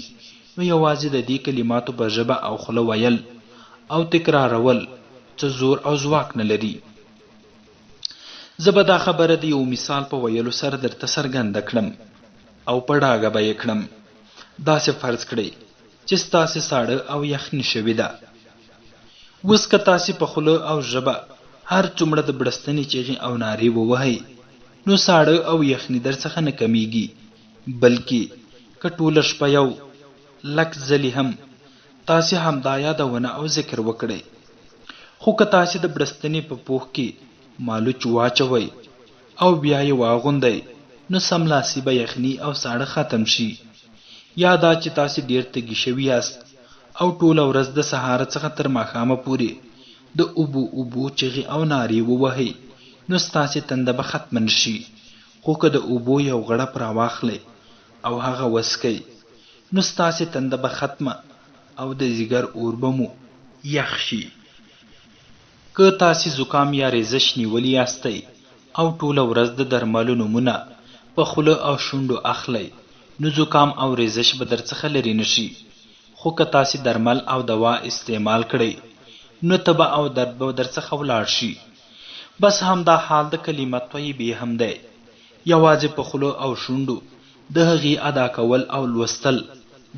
نو یوازې د دې کلماتو په ژبه او خوله ویل او تکرارول څه زور او ځواک نه لري. زه به دا خبره د یو مثال په ویلو سره درته څرګنده کړم او په ډاګه به یې کړم. داسې فرض کړئ چې ستاسې ساړه او یخني شوې ده. اوس که تاسې په خوله او ژبه هر څومره د بړستنې چیغې او نارې ووهئ نو ساړه او یخني درڅخه نه کمیږي، بلکې که ټوله شپه یو لک ځلې هم تاسې همدا یادونه او ذکر وکړئ، خو که تاسې د بړستنې په پوښ کې مالوچ واچوئ او بیا یې واغوندئ نو سملاسي به یخني او ساړه ختم شي. یا دا چې تاسې ډېر تږي شوي یاست او ټوله ورځ د سهاره څخه تر ماښامه پورې د اوبو چغې او نارې ووهئ نو ستاسې تنده به ختمه نه شي. خو که د اوبو یو غړپ راواخلئ او هغه وڅښئ نو ستاسې تنده به ختمه او د ځیګر اور به مو یخ شي. که تاسې زکام یا ریزش نیولی یاستئ او ټوله ورځ د درملو نومونه په خوله او شونډو اخلئ نو زکام او ریزش به درڅخه لرې نه شي. خو که تاسې درمل او دوا استعمال کړئ نو تبه او درد به درڅخه ولاړ شي. بس همدا حال د کلمه طیبې هم دی. یوازې په خوله او شونډو د هغې ادا کول او لوستل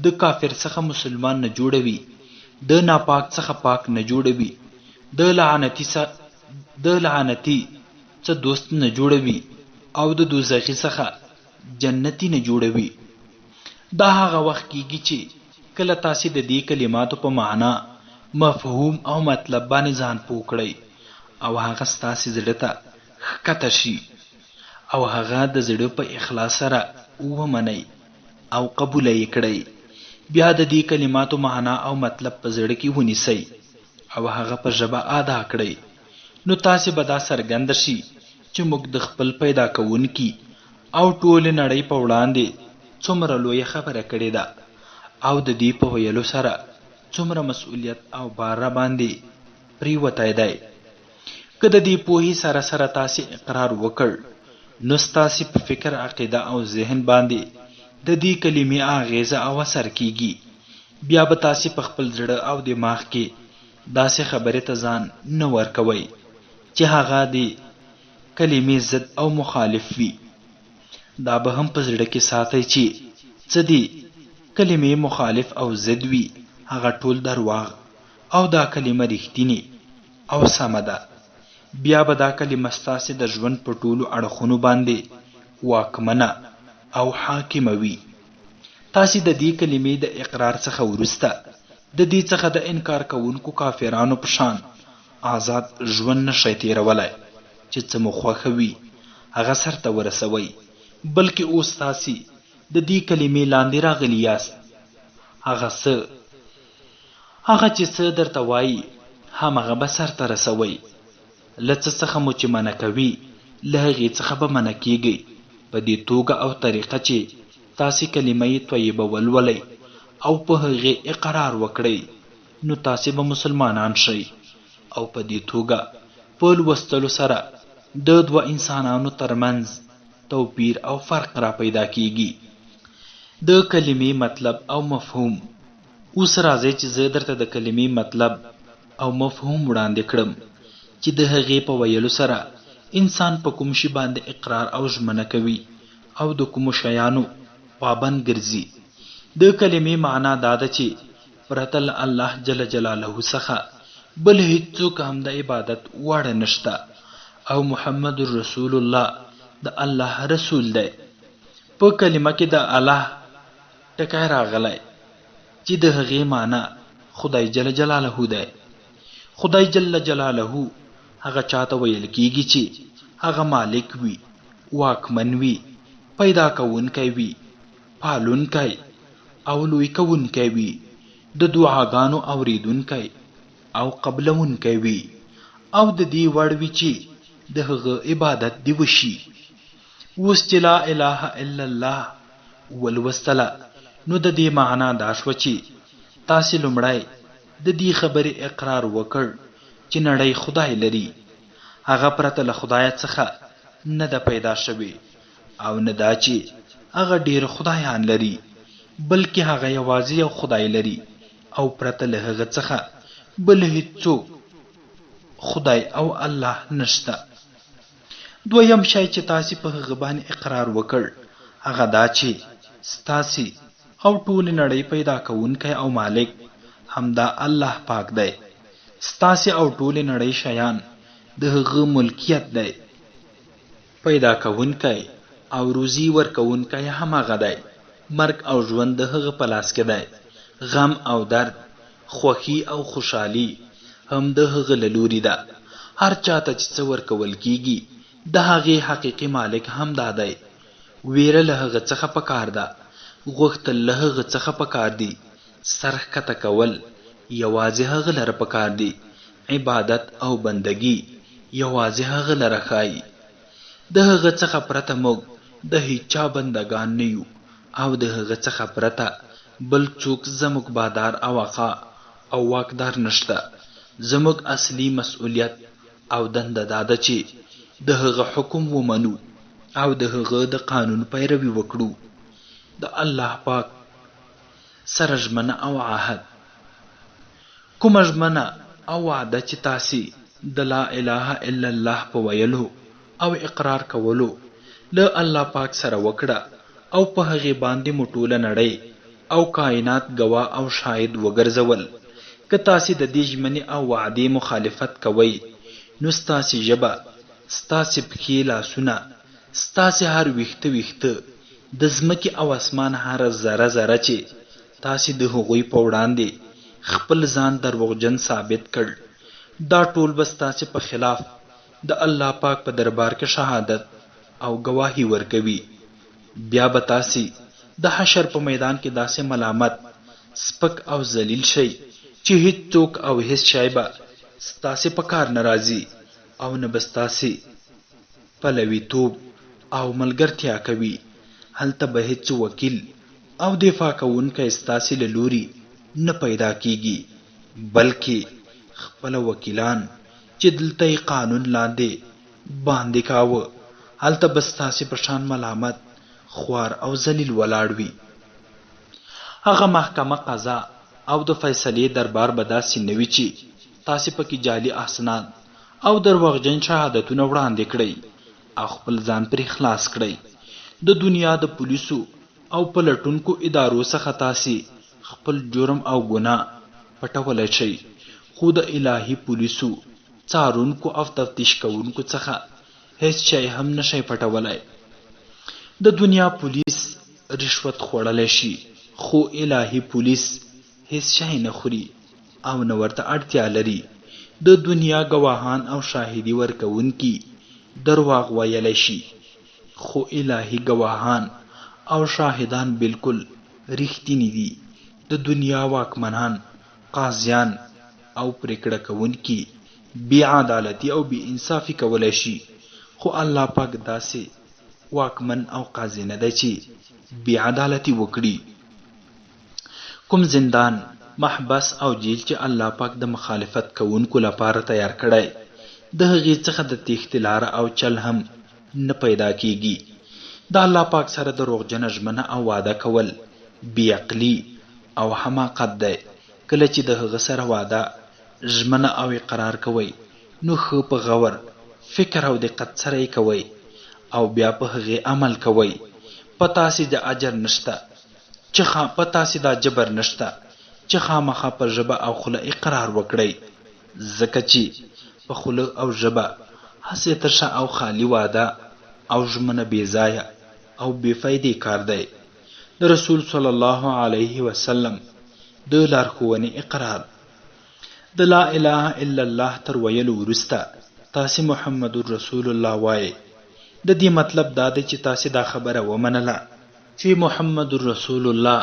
د کافر څخه مسلمان نه جوړوي، د ناپاک څخه پاک نه جوړوي، د لعنتي څه دوست نه جوړوي او د دوزخي څخه جنتی نه جوړوي. دا هغه وخت کیږي چې کله تاسې د دې کلماتو په معنا، مفهوم او مطلب باندې ځان پوه کړئ او هغه ستاسې زړه ته ښکته شي او هغه د زړه په اخلاص سره ومنئ او قبول یې کړئ. بیا د دې کلماتو معنا او مطلب په زړه کې ونیسئ او هغه په ژبه ادا کړئ نو تاسې به دا څرګنده شي چې موږ د خپل پیدا کوونکي او ټولې نړۍ په وړاندې څومره لویه خبره کړې ده او د دې په ویلو سره څومره مسؤلیت او بار را باندې پریوتی دی. که د دې پوهې سره سره تاسې اقرار وکړ نو ستاسې په فکر، عقیده او ذهن باندې د دې کلمې اغیزه او اثر کیږي. بیا به تاسې په خپل زړه او دماغ کې داسې خبرې ته ځان نه ورکوئ چې هغه د کلمې ضد او مخالف وي. دا به هم په زړه کې ساتئ چې څه دې کلمې مخالف او ضد وي هغه ټول درواغ او دا کلمه رښتینې او سمه ده. بیا به دا کلمه ستاسې د ژوند په ټولو اړخونو باندې واکمنه او حاکمه وي. تاسې د دې کلمې د اقرار څخه وروسته د دې څخه د انکار کوونکو کافرانو په شان آزاد ژوند نشئ تیرولی چې څه مو خوښه وي هغه سرته ورسوئ، بلکې اوس تاسې د دې کلمې لاندې راغلي یاست. هغه چې څه درته وایي همغه به سرته رسوئ. له څه څخه مو چې منع کوي له هغې څخه به منع کیږئ. په دې توګه او طریقه چې تاسې کلمه طیبه ولولئ او په هغې اقرار وکړئ نو تاسې به مسلمانان شئ. او په دې توګه په لوستلو سره د دوه انسانانو ترمنځ توپیر او فرق را پیدا کیږي. د کلمې مطلب او مفهوم. اوس راځئ چې زه درته د کلمې مطلب او مفهوم وړاندې کړم چې د هغې په ویلو سره انسان په کوم شي باندې اقرار او ژمنه کوي او د کومو شیانو پابند ګرځي. د کلمې معنا دا ده چې پرته له الله جل جلاله څخه بل هیڅوک هم د عبادت وړ نشته او محمد رسول الله د الله رسول دی. په کلمه کې د الله ټکی راغلی چې د هغې معنا خدای جل جلاله دی. خدای جل جلاله هغه چاته ویل کیږي چې هغه مالک وي، واکمن وي، پیدا کوونکی وي، پالونکی او لوی کوونکی وي، د دعاګانو اوریدونکی او قبلونکی وي او د دې وړ وي چې د هغه عبادت دی وشي. اوس چې لا اله الا الله ولوستله نو د دې معنا دا شوه چې تاسې لومړی د دې خبرې اقرار وکړ چې نړۍ خدای لري، هغه پرته له خدای څخه نه ده پیدا شوې او نه دا چې هغه ډیر خدایان لري، بلکې هغه یوازې یو خدای لري او پرته له هغه څخه بل هیڅوک خدای او الله نشته. دویم شی چې تاسې په هغه باندې اقرار وکړ هغه دا چې ستاسې او ټولې نړۍ پیدا کوونکی او مالک همدا الله پاک دی. ستاسې او ټولې نړۍ شیان د هغه ملکیت دی. پیدا کوونکی او روزي ورکوونکی هم هغه دی. مرګ او ژوند د هغه په لاس کې دی. غم او درد، خوښي او خوشحالي هم د هغه له لوري ده. هر چاته چې څه ورکول کیږي د هغې حقیقي مالک هم دا دی. ویره له هغه څخه پکار ده. غوښتل له هغه څخه پکار دي. سر ښکته کول یوازې هغه لره پکار دي. عبادت او بندګي یوازې هغه لره ښایي. د هغه څخه پرته موږ د هیچا بندګان نه یو او د هغه څخه پرته بل څوک زموږ بادار او آقا او واکدار نشته. زموږ اصلي مسؤلیت او دنده دا ده چې د هغه حکم ومنو او د هغه د قانون پیروي وکړو. د الله پاک سره ژمنه او عهد. کومه ژمنه او وعده چې تاسې د لا اله الا الله په ویلو او اقرار کولو له الله پاک سره وکړه او په هغې باندې مو ټوله نړۍ او کائنات ګواه او شاهد وګرځول. که تاسې د دې ژمنې او وعدې مخالفت کوئ نو ستاسې ژبه، ستاسې پښې، لاسونه، ستاسې هر ویښته د ځمکې او اسمان هر ذره ذره چې تاسې د هغوی په وړاندې خپل ځان دروغجن ثابت کړ، دا ټول به ستاسې په خلاف د الله پاک په دربار کې شهادت او گواهی ورکوي. بیا به تاسې د حشر په میدان کې داسې ملامت، سپک او ذلیل شئ چې هیڅ څوک او هیڅ شی به ستاسې په کار نه راځي او نه به ستاسې پلویتوب او ملګرتیا کوي. هلته به هیڅ وکیل او دفاع کوونکی ستاسې له لوري نه پیدا کیږي، بلکې خپل وکیلان چې دلته یې قانون لاندې باندې کاوه هلته به ستاسې په شان ملامت، خوار او ذلیل ولاړ وي. هغه محکمه قضا او د فیصلې دربار به داسې نه وي چې تاسې پکې جعلي اسناد او دروغجن شهادتونه وړاندې کړئ او خپل ځان پرې خلاص کړئ. د دنیا د پولیسو او پلټونکو ادارو څخه تاسې خپل جرم او ګناه پټولی شئ، خو د الهي پولیسو، څارونکو او تفتیش کوونکو څخه هیڅ شی هم نشئ پټولی. د دنیا پولیس رشوت خوړلی شي خو الهي پولیس هیڅ شی نه خوري او نه ورته اړتیا لري. د دنیا ګواهان او شاهدي ورکوونکي درواغ ویلی شي خو الهي ګواهان او شاهدان بالکل رښتیني دي. د دنیا واکمنان، قاضیان او پریکړه کوونکي بې عدالتي او بې انصافي کولی شي خو الله پاک داسې واکمن او قاضي نه دی چې بې عدالتي وکړي. کوم زندان، محبس او جیل چې الله پاک د مخالفت کوونکو لپاره تیار کړی د هغې څخه د تېښتې لاره او چل هم نه پیدا کیږي. د الله پاک سره دروغجنه ژمنه او وعده کول بې عقلي او حماقت دی. کله چې د هغه سره وعده، ژمنه او اقرار کوئ نو ښه په غور، فکر او دقت سره یې کوئ او بیا په هغې عمل کوئ. په تاسې د اجر نشته چې په تاسې دا جبر نشته چې خامخا په ژبه او خوله اقرار وکړئ، ځکه چې په خوله او ژبه هسې ترشه او خالي وعده او ژمنه بې ځایه او بې فایدې کار دی. د رسول صلی الله علیه وسلم د لارښوونې اقرار. د لا اله الا الله تر ویلو وروسته تاسې محمد رسول الله وایئ. د دې مطلب دا دی چې تاسې دا خبره ومنله چې محمد رسول الله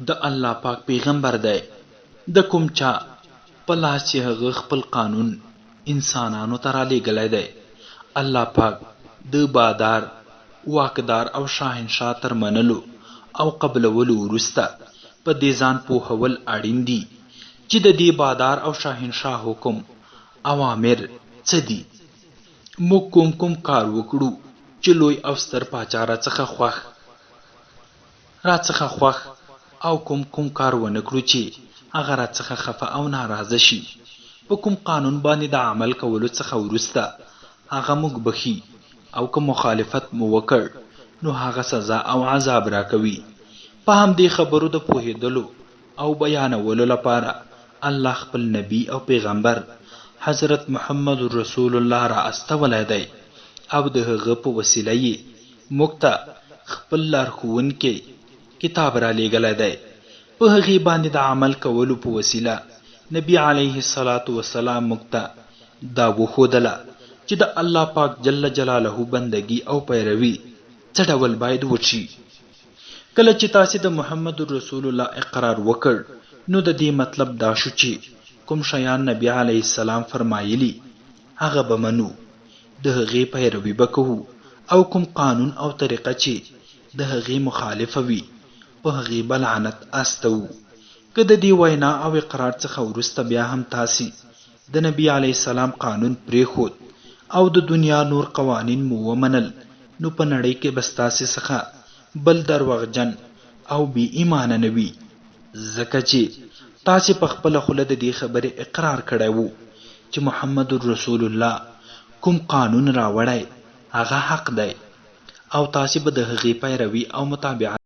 د الله پاک پیغمبر دی. د کوم چا په لاس چې هغه خپل قانون انسانانو ته رالیږلی دی، الله پاک د بادار، واکدار او شاهنشاه تر منلو او قبلولو وروسته په دې ځان پوهول اړین دي چې د دې بادار او شاهنشاه حکم اوامر څه دي. موږ کوم کار وکړو چې لوی او ستر پاچا راڅخه خوښ او کوم کار ونه کړو چې هغه راڅخه خفه او ناراضه شي. په کوم قانون باندې د عمل کولو څخه وروسته هغه موږ بخي او که مخالفت مو وکړ نو هغه سزا او عذاب راکوي. په همدې خبرو د پوهېدلو او بیانولو لپاره الله خپل نبی او پیغمبر حضرت محمد رسول الله را استولی دی او د هغه په وسیله یې موږ ته خپل لارښوونکی کتاب را لیږلی دی. په هغې باندې د عمل کولو په وسیله نبی علیه الصلاة والسلام موږ ته دا وښودله چې د الله پاک جل جلاله بندگی او پیروي څه ډول باید وشي. کله چې تاسې د محمد رسول الله اقرار وکړ نو د دې مطلب دا شو چې کوم شیان نبی علیه السلام فرمایلی هغه به منو، د هغې پیروي به کوو، او کوم قانون او طریقه چې د هغې مخالفه وي په هغې به لعنت استوو. که د دې وینا او اقرار څخه وروسته بیا هم تاسې د نبی علیه السلام قانون پرېښود او د دنیا نور قوانین مو ومنل نو په نړۍ کې به ستاسې څخه بل درواغجن او بې ایمانه نه وي، ځکه چې تاسې په خپله خوله د دې خبرې اقرار کړی وو چې محمد رسول الله کوم قانون راوړی هغه حق دی او تاسې به د هغې پیروي او متابعت